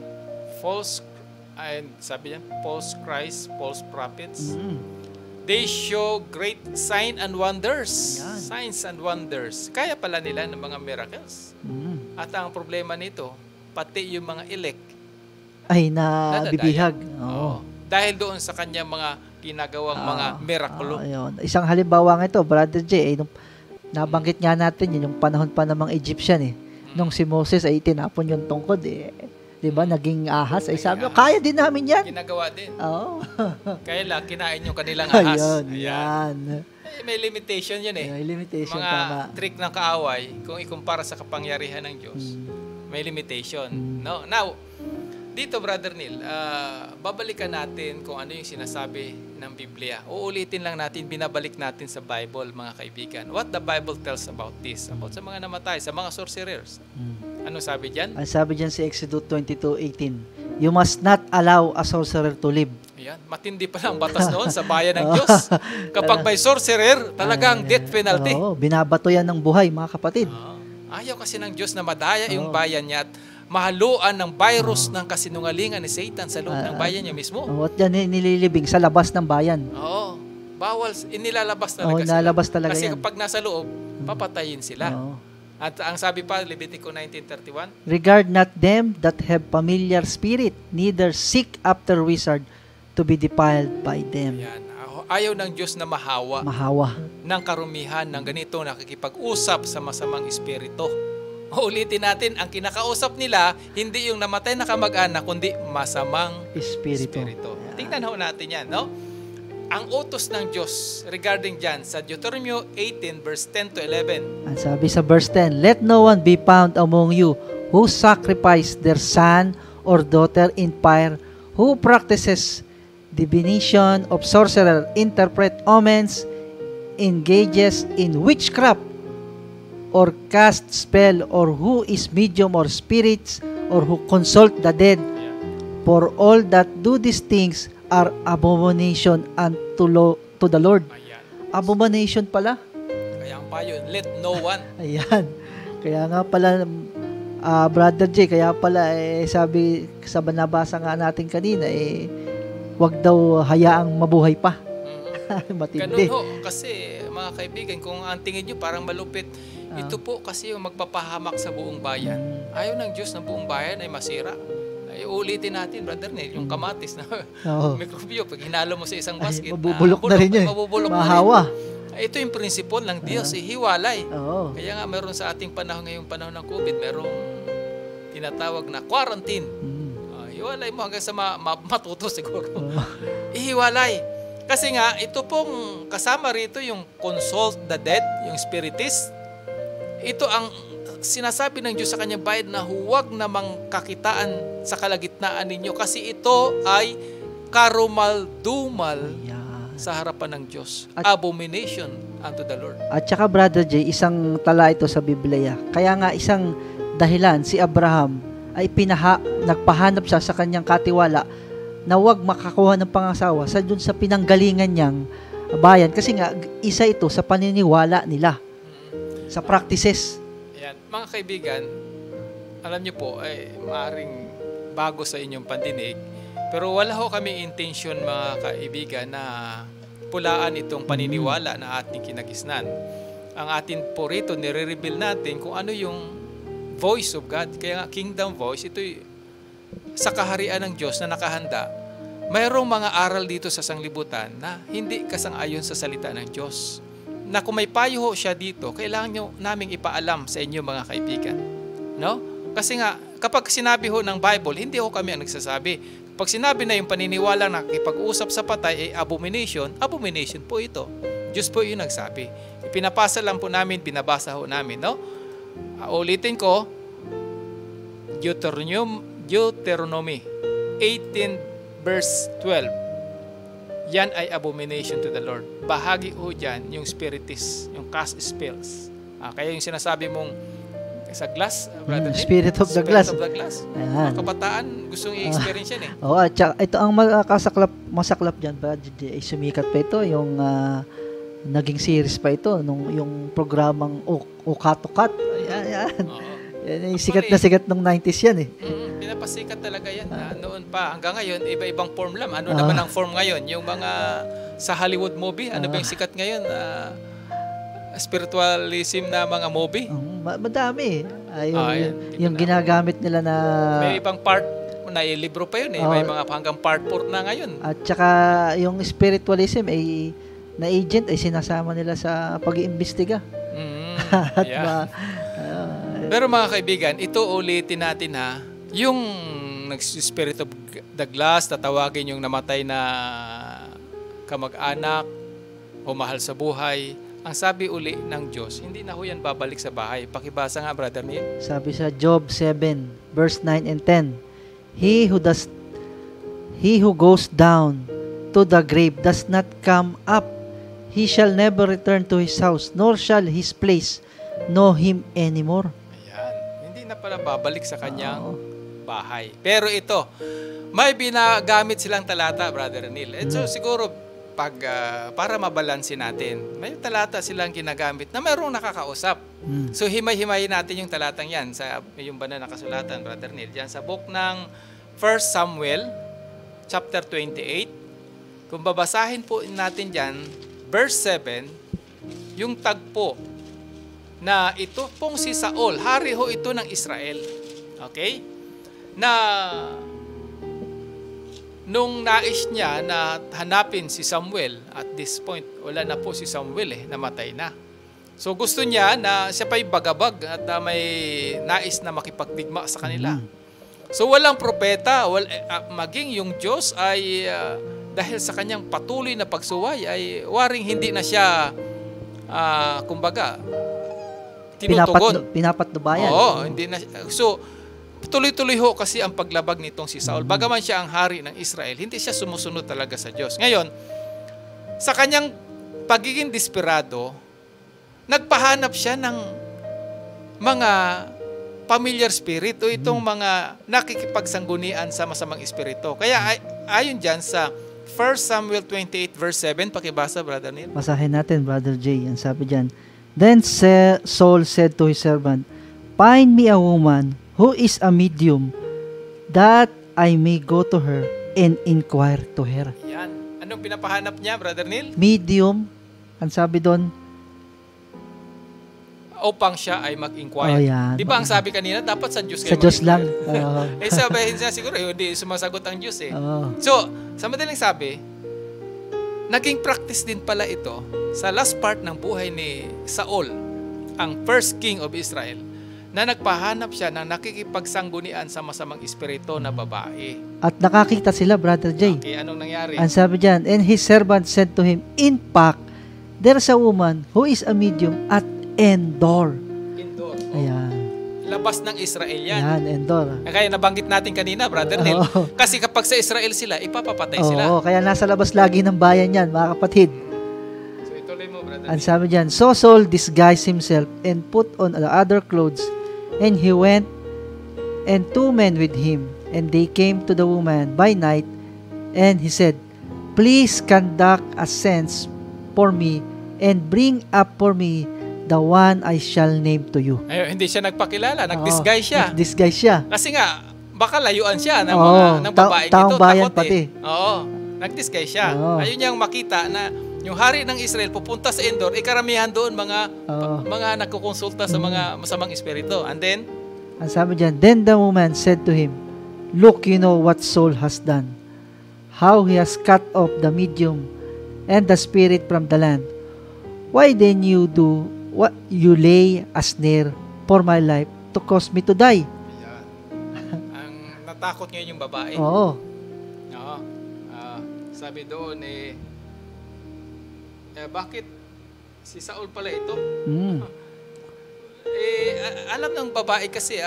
False, and sabi niya, false Christ, false prophets. They show great sign and wonders. Ayan. Signs and wonders. Kaya pala nila ng mga miracles. At ang problema nito, pati yung mga elect ay nabibihag. Dahil doon sa kanyang mga ginagawang mga mirakulo. Isang halimbawa nga ito, Brother J, nung nabanggit nga natin yun, yung panahon pa ng mga Egyptian Nung si Moses ay tinapon yung tungkod eh. 'Di ba? Naging ahas. Ay sabi, kaya din namin 'yan. Ginagawa din. Oo. Kaya lang, kinain yung kanilang ahas. Ayun, yan. May limitation yun eh. May limitation, Mga tama. trick ng kaaway, kung ikumpara sa kapangyarihan ng Diyos, may limitation. No? Now, dito, Brother Neil, babalikan natin kung ano yung sinasabi ng Biblia. Uulitin lang natin, binabalik natin sa Bible, mga kaibigan. What the Bible tells about this, about sa mga namatay, sa mga sorcerers. Ano sabi dyan? Ang sabi dyan si Exodus 22:18, you must not allow a sorcerer to live. Ayan, matindi pa lang batas noon sa bayan ng Diyos. Kapag may sorcerer, talagang death penalty. Oo, binabato yan ng buhay, mga kapatid. Ayaw kasi ng Diyos na madaya yung bayan niya at mahaluan ng virus ng kasinungalingan ni Satan sa loob ng bayan niya mismo. At yan nililibing sa labas ng bayan. Oo. Bawal, inilalabas talaga Oo, nalabas talaga kasi yan. kapag nasa loob, papatayin sila. Oo. At ang sabi pa, Levitico 19:31, regard not them that have familiar spirit, neither seek after wizard to be defiled by them. yan, ayaw ng Diyos na mahawa Mahawa. ng karumihan ng ganito nakikipag-usap sa masamang espiritu. Ulitin natin, ang kinakausap nila, hindi yung namatay na kamag-anak, kundi masamang Espiritu. Tingnan ho natin yan, no? Ang utos ng Diyos regarding dyan sa Deuteronomy 18 verse 10 to 11. Ang sabi sa verse 10, let no one be found among you who sacrifice their son or daughter in fire, who practices divination of sorcerer, interpret omens, engages in witchcraft, or cast spell, or who is medium or spirits, or who consult the dead. For all that do these things are abomination to the Lord. Ayan. Abomination pala. Kaya ang payo, let no one. Ayan. Kaya nga pala, Brother J, kaya pala sabi sa nabasa nga natin kanina, wag daw hayaang mabuhay pa. Matindi. Ganun ho, kasi mga kaibigan, kung ang tingin nyo parang malupit, ito po kasi yung magpapahamak sa buong bayan. Ayaw ng Diyos na buong bayan ay masira. Ay, ulitin natin, Brother Neil, yung kamatis na mikrobyo, pag hinalo mo sa isang basket, mabubulok na rin yun. Mahawa. Ito yung prinsipal ng Diyos, hiwalay. Oo. Kaya nga meron sa ating panahon ngayong panahon ng COVID, merong tinatawag na quarantine. Hiwalay mo hanggang sa matuto siguro. Ihiwalay. Kasi nga, ito pong kasama rito yung consult the dead, yung spiritist. Ito ang sinasabi ng Diyos sa kanyang bayan na huwag namang kakitaan sa kalagitnaan ninyo kasi ito ay karumal-dumal sa harapan ng Diyos. Abomination unto the Lord. At saka, Brother J, isang tala ito sa Biblia. Kaya nga isang dahilan, si Abraham ay nagpahanap siya sa kanyang katiwala na huwag makakuha ng pangasawa sa dun sa pinanggalingan niyang bayan. Kasi nga, isa ito sa paniniwala nila. Sa practices. Ayan. Mga kaibigan, alam niyo po, maaaring bago sa inyong pandinig, pero wala ho kami intention, mga kaibigan, na pulaan itong paniniwala na ating kinagisnan. Ang atin po rito, nire-reveal natin kung ano yung voice of God. Kaya nga, kingdom voice, ito sa kaharian ng Diyos na nakahanda. Mayroong mga aral dito sa sanglibutan na hindi kasang-ayon sa salita ng Diyos. Na kung may payo ho siya dito, kailangan nyo naming ipaalam sa inyo, mga kaibigan. No? Kasi nga, kapag sinabi ho ng Bible, hindi ho kami ang nagsasabi. Pag sinabi na yung paniniwala na ipag-usap sa patay ay abomination, abomination po ito. Diyos po yung nagsabi. Ipinapasa lang po namin, binabasa ho namin. No? Ulitin ko, Deuteronomy 18 verse 12. Yan ay abomination to the Lord. Bahagi ho dyan yung spiritist, yung cast spells. Kaya yung sinasabi mong sa glass, Brother Nick, Spirit of the glass. Spirit of the glass. Ayan. Mga kabataan, gustong i-experience yan Oo, at saka, ito ang masaklap dyan, Brother J, ay sumikat pa ito, yung naging series pa ito, yung programang Ukatukat. Ayan. Yan, sikat na sikat nung 90s yan eh. Pinapasikat talaga yan. Noon pa, hanggang ngayon, iba-ibang form lang. Ano naman ang form ngayon? Yung mga sa Hollywood movie, ano ba yung sikat ngayon? Spiritualism na mga movie. Madami. Yung ginagamit nila na... May ibang part na libro pa yun eh. May mga hanggang part 4 na ngayon. At saka yung spiritualism ay na agent ay sinasama nila sa pag-iimbestiga. Pero mga kaibigan, ito ulitin natin ha, yung Spirit of the Glass, tatawagin yung namatay na kamag-anak o mahal sa buhay. Ang sabi uli ng Diyos, hindi na ho yan babalik sa bahay. Pakibasa nga, Brother Neil. Sabi sa Job 7, verse 9 and 10, He who goes down to the grave does not come up. He shall never return to his house, nor shall his place know him anymore. Ayan. Hindi na pala babalik sa kanyang bahay. Pero ito, may binagamit silang talata, Brother Neil. And so siguro, para mabalansin natin, may talata silang ginagamit na mayroong nakakausap. So himay-himayin natin yung talatang yan sa yung banal na kasulatan, Brother Neil. Diyan sa book ng 1 Samuel, chapter 28. Kung babasahin po natin dyan, verse 7, yung tagpo na ito pong si Saul, hari ho ito ng Israel. Okay? Na nung nais niya na hanapin si Samuel, at this point, wala na po si Samuel namatay na. So gusto niya na siya pa'y bagabag at may nais na makipagdigma sa kanila. So walang propeta, maging yung Diyos ay dahil sa kanyang patuloy na pagsuway ay waring hindi na siya kumbaga tinutugon. Pinapatnubayan. Oo, hindi na. So tuloy-tuloy ho kasi ang paglabag nitong si Saul. Bagaman siya ang hari ng Israel, hindi siya sumusunod talaga sa Diyos. Ngayon, sa kanyang pagiging desperado, nagpahanap siya ng mga familiar spirit o itong mga nakikipagsanggunian sa masamang espiritu. Kaya ayon dyan sa 1 Samuel 28 verse 7, pakibasa, Brother Neil. Basahin natin, Brother Jay. Ang sabi dyan, Then Saul said to his servant, Find me a woman who is a medium, that I may go to her and inquire to her. Yan. Anong pinapahanap niya, Brother Neil? Medium. Ang sabi doon, upang siya ay mag-inquire. yan. Di ba ang sabi kanina, dapat sa Diyos Sa kayo Diyos lang. sabihin siya siguro, hindi sumasagot ang Diyos So, sa madaling sabi, naging practice din pala ito sa last part ng buhay ni Saul, ang first king of Israel, na nagpahanap siya ng nakikipagsanggunian sa masamang espiritu na babae. At nakakita sila, Brother Jay. Okay, anong nangyari? Ang sabi dyan, and his servant said to him, In fact, there's a woman who is a medium at Endor. Indoor. Ayan. Labas ng Israel yan. Ayan, Endor. Kaya nabanggit natin kanina, Brother Neil, kasi kapag sa Israel sila, ipapapatay sila. Oo, kaya nasa labas lagi ng bayan yan, mga kapatid. So ituloy mo, Brother Ang Neil. sabi dyan, So Saul disguised himself and put on the other clothes, and he went, and 2 men with him, and they came to the woman by night, and he said, Please conduct a census for me, and bring up for me the one I shall name to you. Ayun, hindi siya nagpakilala, nag-disguise siya. Nag-disguise siya. Kasi nga, baka layuan siya ng Oo, babaeng taong ito. bayan Takot pati. Oo, nag-disguise siya. Oo. Ayun niyang makita na yung hari ng Israel pupunta sa Endor, karamihan doon mga nagkukonsulta sa mga masamang espiritu. And then, ang sabi dyan, Then the woman said to him, Look, you know what Saul has done, how he has cut off the medium and the spirit from the land. Why then you do what you lay a snare for my life to cause me to die? ayan. Ang natakot ngayon yung babae. Oo. Oo. Sabi doon, bakit si Saul pala ito? Alam ng babae kasi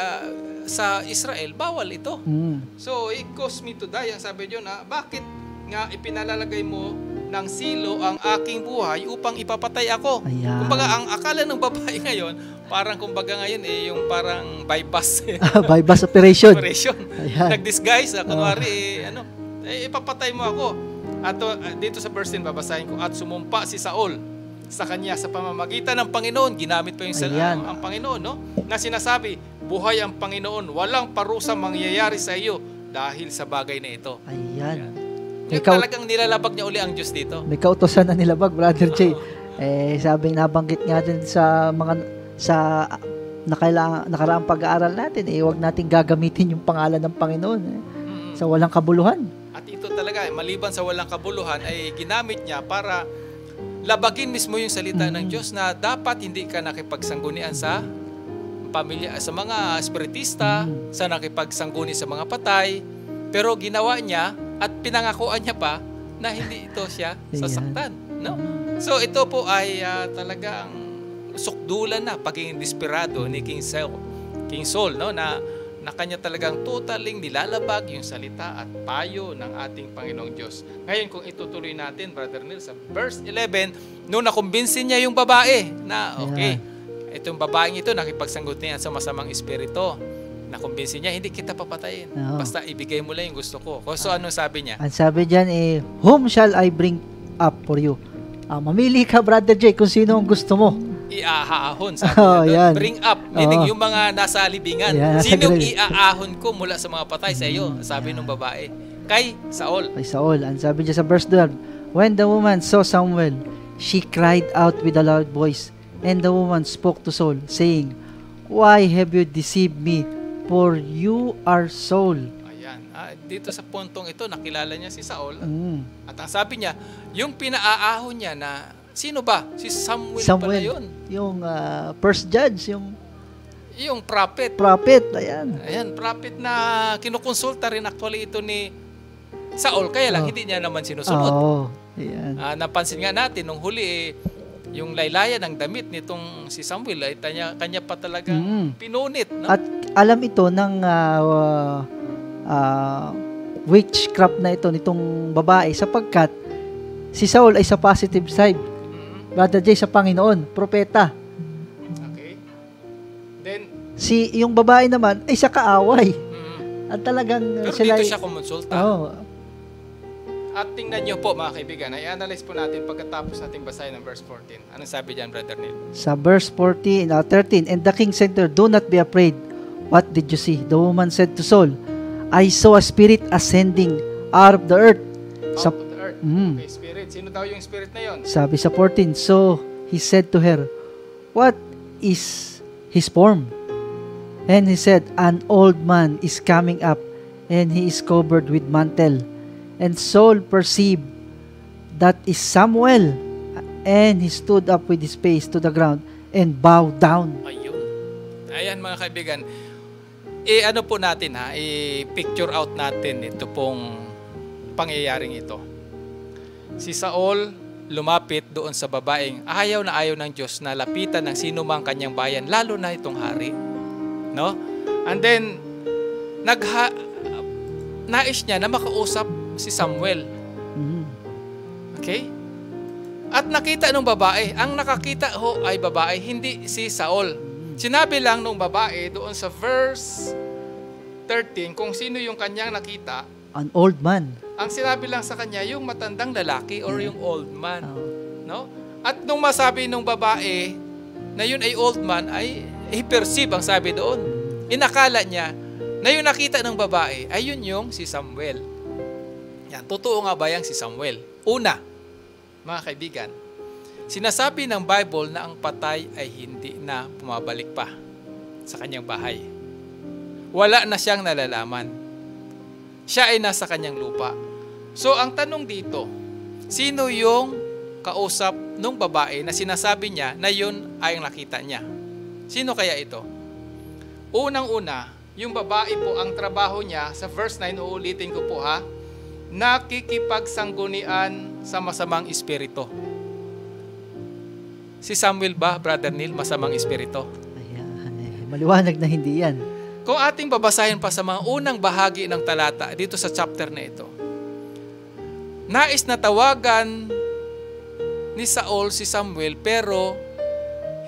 sa Israel, bawal ito. So, it caused me to die. Ang sabi doon, bakit nga ipinalalagay mo ng silo ang aking buhay upang ipapatay ako? Ayan. Kumbaga, ang akala ng babae ngayon, parang kumbaga ngayon, yung parang bypass. Bypass operation. Ayan. Nag-disguise, kunwari, ipapatay mo ako. At dito sa verse 10, babasahin ko, at sumumpa si Saul sa kanya sa pamamagitan ng Panginoon. Ginamit pa yung ang Panginoon, no? Na sinasabi, buhay ang Panginoon, walang parusa mangyayari sa iyo dahil sa bagay na ito. Ayan. Yung talagang nilalabag niya uli ang Diyos dito. May kautosan na nilabag, Brother Jay. Sabing nabanggit nga din sa nakaraang pag-aaral natin, huwag natin gagamitin yung pangalan ng Panginoon sa walang kabuluhan. At ito talaga, maliban sa walang kabuluhan, ay ginamit niya para labagin mismo yung salita ng Diyos na dapat hindi ka nakipagsanggunian sa pamilya, sa mga espiritista, sa nakipagsangguni sa mga patay, pero ginawa niya at pinangakuan niya pa na hindi ito siya sasaktan, no? So ito po ay talagang sukdulan na pagiging desperado ni King Saul, no, na kanya talagang totaling nilalabag yung salita at payo ng ating Panginoong Diyos. Ngayon, kung itutuloy natin, Brother Neil, sa verse 11, nung nakumbinsin niya yung babae na, okay, itong babaeng ito, nakipagsanggot niya sa masamang espiritu. Nakumbinsin niya, hindi kita papatayin. Basta ibigay mo lang yung gusto ko. So, anong sabi niya? Ang sabi diyan whom shall I bring up for you? Mamili ka, Brother Jay, kung sino ang gusto mo. Iaahon, sabi niya. Bring up, meaning yung mga nasa libingan. Sinong iaahon ko mula sa mga patay sa iyo? Sabi ng babae. Kay Saul. Kay Saul. Ang sabi niya sa verse 12, when the woman saw Samuel, she cried out with a loud voice, and the woman spoke to Saul, saying, why have you deceived me? For you are Saul. Ayan. Dito sa puntong ito, nakilala niya si Saul. At ang sabi niya, yung pinaaahon niya na, sino ba? Si Samuel pala yun. Yung first judge, yung prophet. Prophet, ayan. Ayan, prophet na kinukonsulta rin actually ito ni Saul. Kaya lang, hindi niya naman sinusunod. Ayan. Napansin nga natin, nung huli, yung laylayan ng damit nitong si Samuel ay kanya pa talaga pinunit. No? At alam ito ng witchcraft na ito nitong babae sapagkat si Saul ay sa positive side. Brother Jay, sa Panginoon, propeta. Okay. Then, yung babae naman ay sa kaaway. At talagang pero dito siya kumonsulta. At tingnan niyo po mga kaibigan, i-analyze po natin pagkatapos natin basahin ng verse 14. Anong sabi diyan, Brother Neil? Sa verse 13, and the king said to her, do not be afraid. What did you see? The woman said to Saul, I saw a spirit ascending out of the earth. Out of the earth. Okay, spirit. Sino daw yung spirit na yon? Sabi sa 14, so he said to her, what is his form? And he said, an old man is coming up, and he is covered with mantle. And Saul perceived that is Samuel, and he stood up with his face to the ground and bowed down. Ayun. Ayan mga kaibigan, ano po natin i-picture out natin ito pong pangyayaring ito. Si Saul lumapit doon sa babaeng ayaw na ayaw ng Diyos na lapitan ng sino mang kanyang bayan, lalo na itong hari. No? And then, nais niya na makausap si Samuel. Okay? At nakita nung babae, ang nakakita ay babae, hindi si Saul. Sinabi lang nung babae doon sa verse 13 kung sino yung kanyang nakita. An old man. Ang sinabi lang sa kanya, yung matandang lalaki or yung old man. No? At nung masabi nung babae na yun ay old man, ay perceive ang sabi doon. Inakala niya na yung nakita ng babae ay yun yung si Samuel. Yan, totoo nga ba yung si Samuel? Una, mga kaibigan, sinasabi ng Bible na ang patay ay hindi na pumabalik pa sa kanyang bahay. Wala na siyang nalalaman. Siya ay nasa kanyang lupa. So, ang tanong dito, sino yung kausap ng babae na sinasabi niya na yun ay ang nakita niya? Sino kaya ito? Unang-una, yung babae po, ang trabaho niya, sa verse 9, uulitin ko po nakikipagsangunian sa masamang espiritu. Si Samuel ba, Brother Neil, masamang espiritu? Maliwanag na hindi yan. Kung ating babasahin pa sa mga unang bahagi ng talata dito sa chapter na ito, nais na tawagan ni Saul si Samuel pero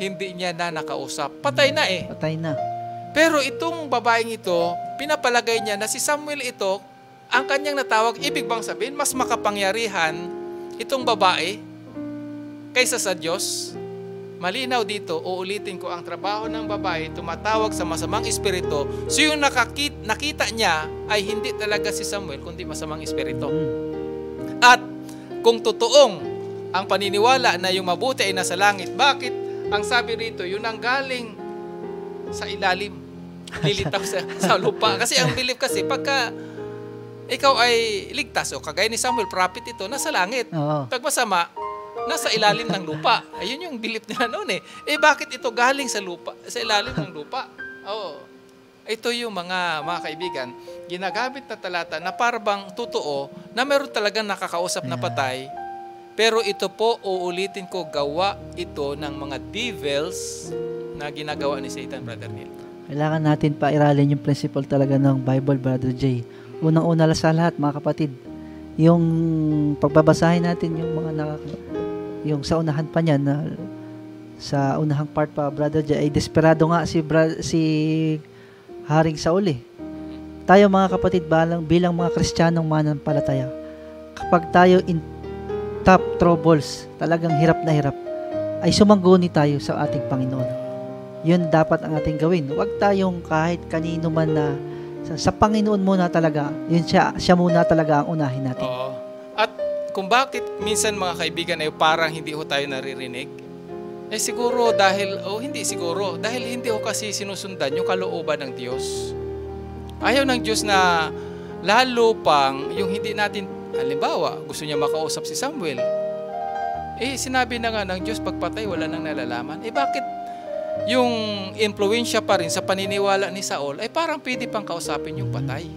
hindi niya na nakausap. Patay na eh. Patay na. Pero itong babaeng ito, pinapalagay niya na si Samuel ito, ang kanyang natawag, ibig bang sabihin, mas makapangyarihan itong babae kaysa sa Diyos? Malinaw dito, uulitin ko, ang trabaho ng babae, tumatawag sa masamang espiritu. So yung nakita niya ay hindi talaga si Samuel, kundi masamang espiritu. At kung totoong ang paniniwala na yung mabuti ay nasa langit, bakit ang sabi rito, yun ang galing sa ilalim, lilitaw sa lupa? Kasi ang belief kasi, pagka ikaw ay ligtas, o kagaya ni Samuel, prophet ito, nasa langit. Oo. Pag masama, nasa ilalim ng lupa. Ayun yung belief nila noon eh. Bakit ito galing sa lupa, sa ilalim ng lupa? Oo. Ito yung mga kaibigan, ginagamit na talata na parang totoo na meron talagang nakakausap na patay. Pero ito po, uulitin ko, gawa ito ng mga devils na ginagawa ni Satan, Brother Neil. Kailangan natin pairalin yung principle talaga ng Bible, Brother Jay. Unang-una sa lahat, mga kapatid, yung pagbabasahin natin yung mga yung sa unahan pa niyan, na sa unahang part pa, Brother Jay, ay desperado nga si Haring Saul eh. Tayo mga kapatid, bilang mga Kristiyanong mananampalataya, kapag tayo in top troubles, talagang hirap na hirap, ay sumangguni tayo sa ating Panginoon. Yun dapat ang ating gawin. Huwag tayong kahit kanino man na sa Panginoon muna talaga, yun siya muna talaga ang unahin natin. Oo. At kung bakit minsan mga kaibigan ay parang hindi ho tayo naririnig, siguro dahil hindi ho kasi sinusundan yung kalooban ng Diyos. Ayaw ng Diyos na lalo pang yung hindi natin, halimbawa, gusto niya makausap si Samuel. Sinabi na nga ng Diyos, pagpatay, wala nang nalalaman. Bakit yung impluensya pa rin sa paniniwala ni Saul, parang pwede pang kausapin yung patay?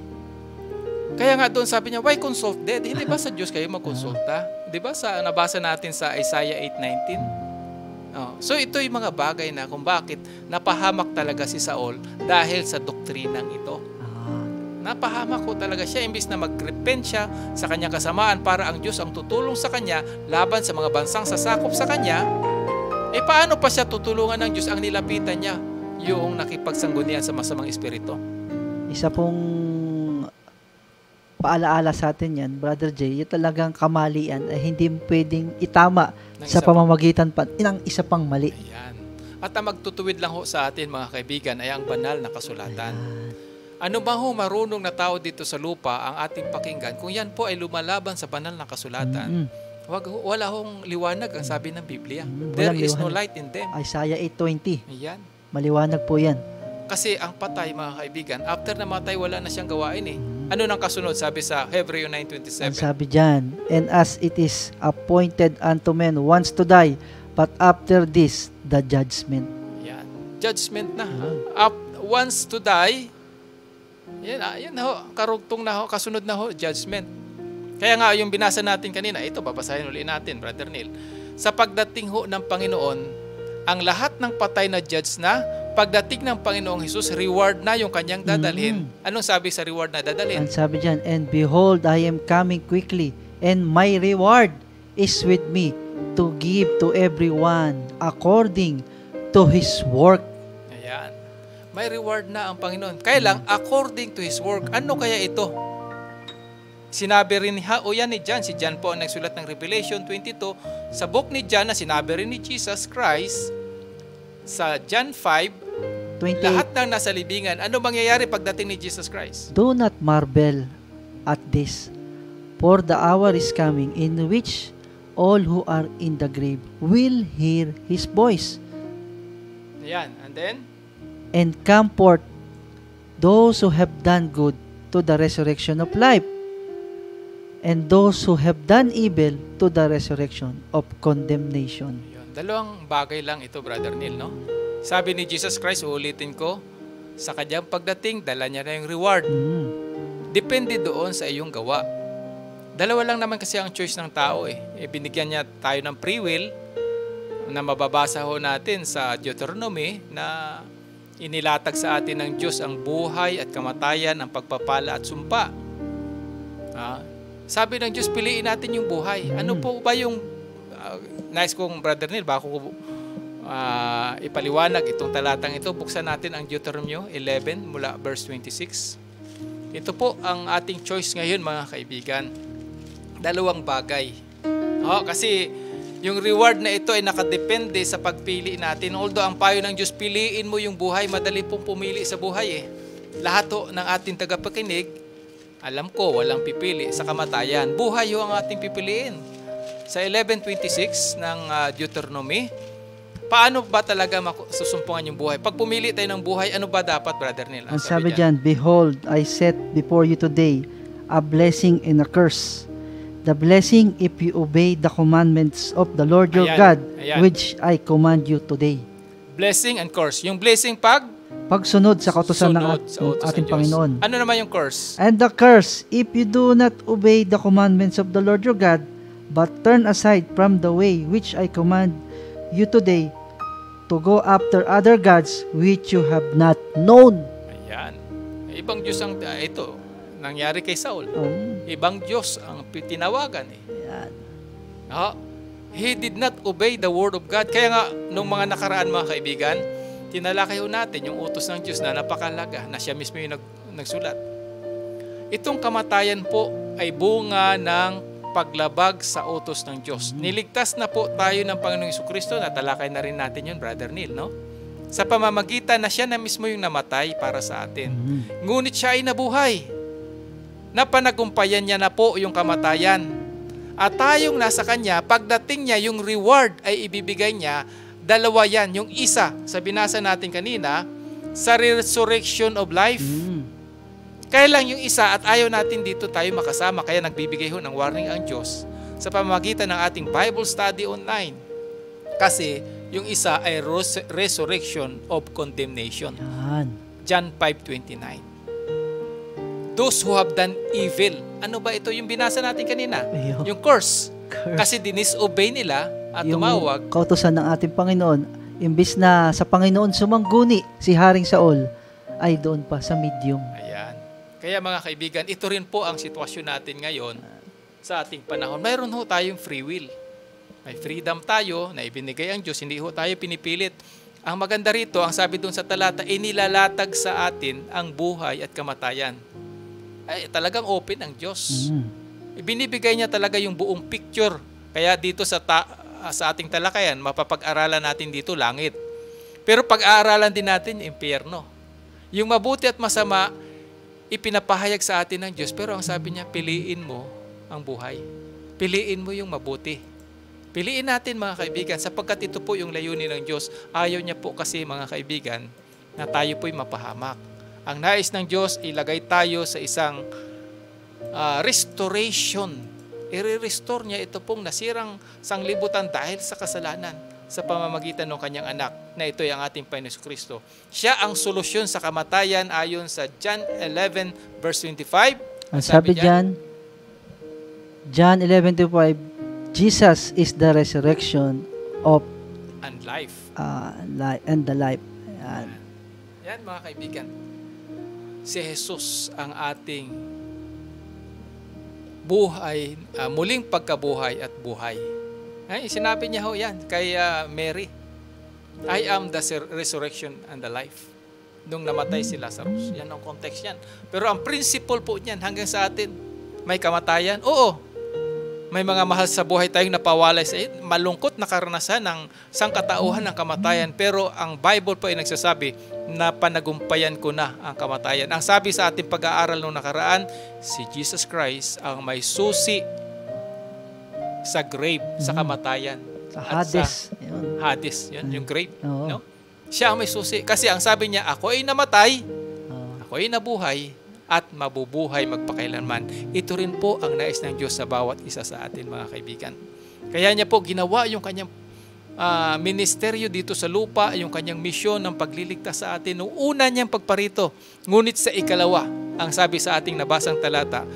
Kaya nga doon sabi niya, why consult dead? Hindi ba sa Diyos kayo magkonsulta? Di ba nabasa natin sa Isaiah 8:19? So ito yung mga bagay na kung bakit napahamak talaga si Saul dahil sa doktrinang ito. Napahamak ko talaga siya, imbis na mag-repent siya sa kanyang kasamaan para ang Diyos ang tutulong sa kanya laban sa mga bansang sasakop sa kanya. Paano pa siya tutulungan ng Diyos? Ang nilapitan niya yung nakipagsanggunian sa masamang espiritu. Isa pong paalaala sa atin yan, Brother Jay, yung talagang kamalian ay hindi pwedeng itama sa pamamagitan ng isa pang mali. Ayan. At ang magtutuwid lang ho sa atin, mga kaibigan, ay ang banal na kasulatan. Ano ba ho marunong na tao dito sa lupa ang ating pakinggan kung yan po ay lumalaban sa banal na kasulatan? Wala hong liwanag ang sabi ng Biblia. There is no light in them. Isaiah 8:20. Ayan. Maliwanag po yan. Kasi ang patay, mga kaibigan, after na matay, wala na siyang gawain eh. Ano nang kasunod? Sabi sa Hebreo 9:27. Ang sabi dyan, and as it is appointed unto men once to die, but after this, the judgment. Yan. Judgment na. Once to die, yan ho, karugtong na ho, kasunod na ho, judgment. Kaya nga, yung binasa natin kanina, ito, babasahin ulit natin, Brother Neil. Sa pagdating ho ng Panginoon, ang lahat ng patay na judge na, pagdating ng Panginoong Hesus, reward na yung kanyang dadalhin. Anong sabi sa reward na dadalhin? Ang sabi dyan, and behold, I am coming quickly, and my reward is with me to give to everyone according to his work. Ayan. May reward na ang Panginoon. Kaya lang, according to his work. Ano kaya ito? Sinabi rin yan ni John. Si John po ang nagsulat ng Revelation 22. Sa book ni John na sinabi rin ni Jesus Christ, sa John 5, 28, lahat ng nasa libingan, ano mangyayari pagdating ni Jesus Christ? Do not marvel at this, for the hour is coming in which all who are in the grave will hear his voice. Ayan. And then? And come forth those who have done good to the resurrection of life, and those who have done evil to the resurrection of condemnation. Dalawang bagay lang ito, Brother Neil, no? Sabi ni Jesus Christ, uulitin ko, sa kanyang pagdating, dala niya na yung reward. Depende doon sa iyong gawa. Dalawa lang naman kasi ang choice ng tao eh. Binigyan niya tayo ng free will na mababasa ho natin sa Deuteronomy na inilatag sa atin ng Diyos ang buhay at kamatayan, ang pagpapala at sumpa. Sabi ng Diyos, piliin natin yung buhay. Ano po ba yung nice kong Brother Neil, bako ipaliwanag itong talatang ito. Buksan natin ang Deuteronomy 11 mula verse 26. Ito po ang ating choice ngayon, mga kaibigan. Dalawang bagay. Kasi yung reward na ito ay nakadepende sa pagpili natin. Although ang payo ng Diyos, piliin mo yung buhay, madali pong pumili sa buhay eh. Lahat ng ating tagapakinig, alam ko, walang pipili sa kamatayan. Buhay yung ang ating pipiliin. Sa 11:26 ng Deuteronomy, paano ba talaga susumpungan yung buhay? Pag pumili tayo ng buhay, ano ba dapat, Brother Neil? Ang sabi dyan, behold, I set before you today a blessing and a curse. The blessing if you obey the commandments of the Lord your Ayan, God, ayan. which I command you today. Blessing and curse. Yung blessing Pagsunod sa kautusan ng sunod sa utos ating ng Diyos. Panginoon. Ano naman yung curse? And the curse, if you do not obey the commandments of the Lord your God, but turn aside from the way which I command you today, to go after other gods which you have not known. Ayan. Ibang Diyos ang ito. Nangyari kay Saul. Ibang Diyos ang tinawagan eh. Ayan. He did not obey the word of God. Kaya nga, nung mga nakaraan mga kaibigan, tinalakay natin yung utos ng Diyos na napakalaga, na siya mismo yung nagsulat. Itong kamatayan po ay bunga ng paglabag sa utos ng Diyos. Niligtas na po tayo ng Panginoong Jesucristo, natalakay na rin natin yun, Brother Neil, no? Sa pamamagitan na siya na mismo yung namatay para sa atin. Ngunit siya ay nabuhay. Napanagumpayan niya na po yung kamatayan. At tayong nasa Kanya, pagdating niya, yung reward ay ibibigay niya. Dalawa yan. Yung isa, sa binasa natin kanina, sa resurrection of life. Kaya lang yung isa at ayaw natin dito tayo makasama. Kaya nagbibigay ng warning ang Diyos sa pamamagitan ng ating Bible study online. Kasi yung isa ay resurrection of condemnation. Yan. John 5:29. Those who have done evil. Ano ba ito? Yung binasa natin kanina. Ayun. Yung curse. Kasi dinisobey nila at Yung tumawag. kautusan ng ating Panginoon, imbis na sa Panginoon sumangguni si Haring Saul, ay doon pa sa medium. Ayan. Kaya mga kaibigan, ito rin po ang sitwasyon natin ngayon sa ating panahon. Mayroon ho tayong free will. May freedom tayo na ibinigay ang Diyos. Hindi ho tayo pinipilit. Ang maganda rito, ang sabi doon sa talata, inilalatag sa atin ang buhay at kamatayan. Ay, talagang open ang Diyos. Ibinibigay niya talaga yung buong picture. Kaya dito sa ating talakayan, mapapag-aralan natin dito langit. Pero pag-aaralan din natin yung impyerno. Yung mabuti at masama, ipinapahayag sa atin ng Diyos. Pero ang sabi niya, piliin mo ang buhay. Piliin mo yung mabuti. Piliin natin mga kaibigan, sapagkat ito po yung layunin ng Diyos. Ayaw niya po kasi mga kaibigan, na tayo po'y mapahamak. Ang nais ng Diyos, ilagay tayo sa isang restoration. I-restore niya ito pong nasirang sanglibutan dahil sa kasalanan sa pamamagitan ng kanyang anak, na ito ay ang ating Panginoon Jesucristo. Siya ang solusyon sa kamatayan ayon sa John 11 verse 25. Ang sabi diyan, John 11:25, Jesus is the resurrection of and life. And the life. Ayan. Yan mga kaibigan. Si Jesus ang ating buhay, muling pagkabuhay at buhay. Ay, sinabi niya ho yan kay Mary. I am the resurrection and the life. Nung namatay si Lazarus. Yan ang context yan. Pero ang principle po niyan hanggang sa atin, may kamatayan. Oo, may mga mahal sa buhay tayong napawalay sa malungkot na karanasan ng sangkatauhan ng kamatayan. Pero ang Bible po ay nagsasabi na panagumpayan ko na ang kamatayan. Ang sabi sa ating pag-aaral nung nakaraan, si Jesus Christ ang may susi sa grave, sa kamatayan. Sa Hades. Hades, yun, yung grave. Oo. No? Siya ang may susi. Kasi ang sabi niya, ako ay namatay, ako ay nabuhay, at mabubuhay magpakailanman. Ito rin po ang nais ng Diyos sa bawat isa sa atin, mga kaibigan. Kaya niya po ginawa yung kanyang ministeryo dito sa lupa, yung kanyang misyon ng pagliligtas sa atin noong una niyang pagparito. Ngunit sa ikalawa, ang sabi sa ating nabasang talata,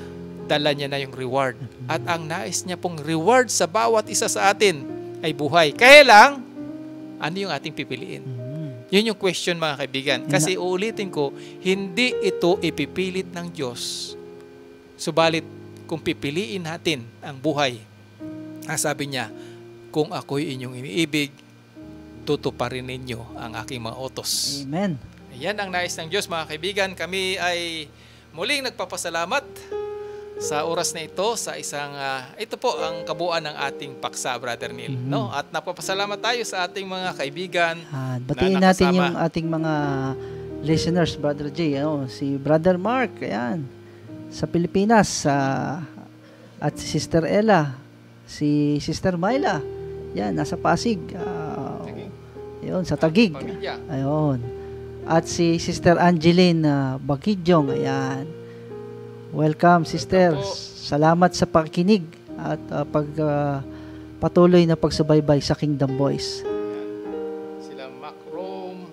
dala niya na yung reward. At ang nais niya pong reward sa bawat isa sa atin ay buhay. Kaya lang, ano yung ating pipiliin? Yun yung question mga kaibigan. Kasi uulitin ko, hindi ito ipipilit ng Diyos. Subalit, kung pipiliin natin ang buhay, sabi niya, kung ako'y inyong iniibig, tutuparin ninyo ang aking mga utos. Amen. Ayan ang nais ng Diyos mga kaibigan. Kami ay muling nagpapasalamat sa oras na ito, sa isang, ito po ang kabuuan ng ating paksa, Brother Neil. No? At napapasalamat tayo sa ating mga kaibigan. Batiin natin yung ating mga listeners, Brother Jay. Si Brother Mark, ayan, sa Pilipinas, at si Sister Ella, si Sister Myla, yan, nasa Pasig. Ayun, sa Taguig. Ayun. At si Sister Angeline Bagidyong, ayan. Welcome, sisters. Salamat sa pakikinig at patuloy na pagsubaybay sa Kingdom Voice. Sila Mac Rome,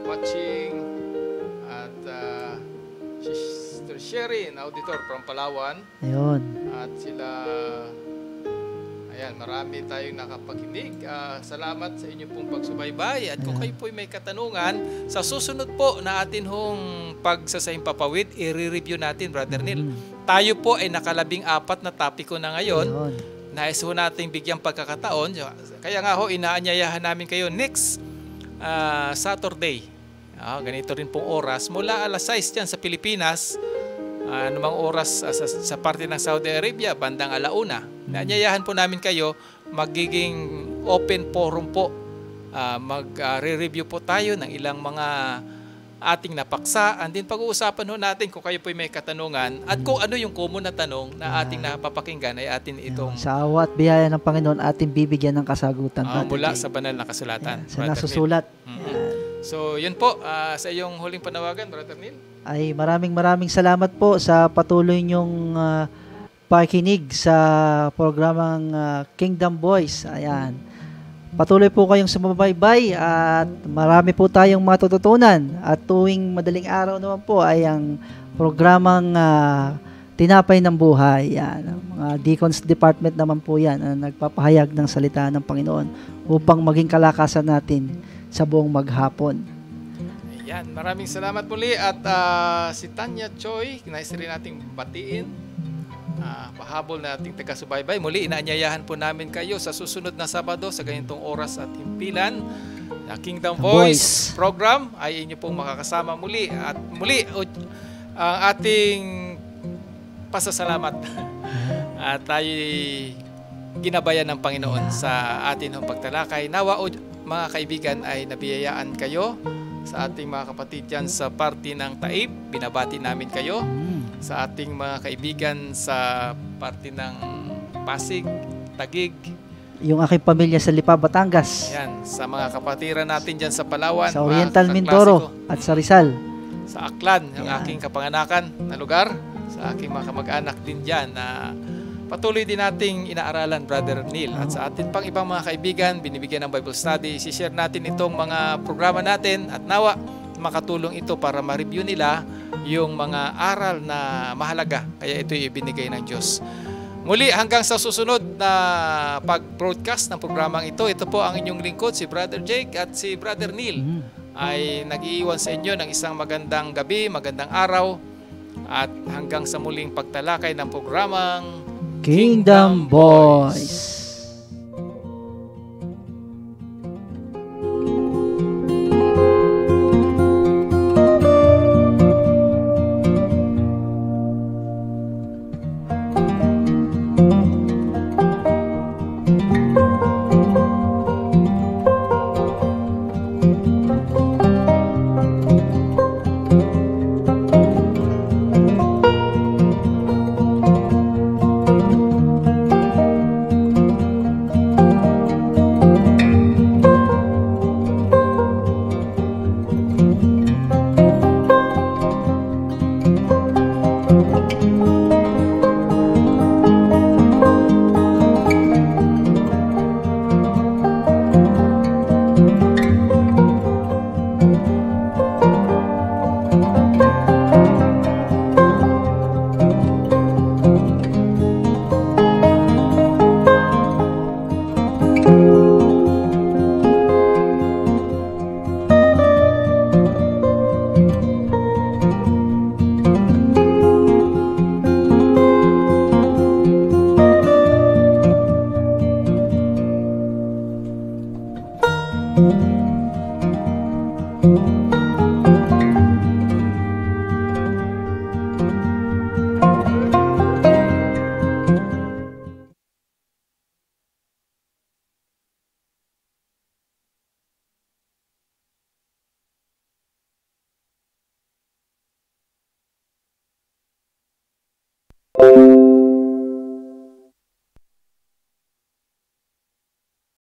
watching, at Sister Sherry, na auditor from Palawan. Ayun. At sila, ayan, marami tayong nakapakinig. Salamat sa inyo pong pagsubaybay. At kung kayo po may katanungan, sa susunod po na atin hong pagsasahimpapawid, i-review natin, Brother Neil. Tayo po ay nakalabing-4 na topiko na ngayon. Ayun. Nais ho natin bigyang pagkakataon. Kaya nga ho, inaanyayahan namin kayo next Saturday. Ganito rin pong oras. Mula alas 6 dyan sa Pilipinas, anumang oras sa parte ng Saudi Arabia, bandang 1:00. Inaanyayahan po namin kayo, magiging open forum po. Mag-re-review po tayo ng ilang mga ating napaksa. And din pag-uusapan ho natin kung kayo po may katanungan at kung ano yung common na tanong na ating napapakinggan ay atin itong Sa awa at biyaya ng Panginoon, ating bibigyan ng kasagutan. mula sa banal na kasulatan. Sa nasusulat. So, yun po, sa iyong huling panawagan, Brother Neil. Ay maraming salamat po sa patuloy niyong pakikinig sa programang Kingdom Voice. Ayan. Patuloy po kayong sumabaybay at marami po tayong matututunan. At tuwing madaling araw naman po ay ang programang Tinapay ng Buhay. Yan. Mga Deacons Department naman po yan na nagpapahayag ng salita ng Panginoon upang maging kalakasan natin sa buong maghapon. Ayan, maraming salamat muli. At si Tanya Choi, nais rin nating batiin. Pahabol na ating taga-subaybay. Muli, inaanyayahan po namin kayo sa susunod na Sabado sa ganitong oras at himpilan. Kingdom Voice program ay inyo pong makakasama muli. At muli, ang ating pasasalamat. At tayo ginabayan ng Panginoon sa atin ng pagtalakay. Nawa, mga kaibigan, ay nabiyayaan kayo sa ating mga kapatid dyan sa party ng Taib. Binabati namin kayo. Sa ating mga kaibigan sa parte ng Pasig, Taguig. Yung aking pamilya sa Lipa, Batangas. Yan, sa mga kapatiran natin dyan sa Palawan. Sa Oriental Mindoro at sa Rizal. Sa Aklan, yung aking kapanganakan na lugar. Sa aking mga kamag-anak din dyan na patuloy din nating inaaralan, Brother Neil. At sa atin pang ibang mga kaibigan, binibigyan ng Bible study. I-share natin itong mga programa natin at nawa makatulong ito para ma-review nila yung mga aral na mahalaga. Kaya ito ibinigay ng Diyos. Muli, hanggang sa susunod na pag-broadcast ng programang ito, ito po ang inyong lingkod, si Brother Jake at si Brother Neil, ay nag-iiwan sa inyo ng isang magandang gabi, magandang araw, at hanggang sa muling pagtalakay ng programang Kingdom Voice.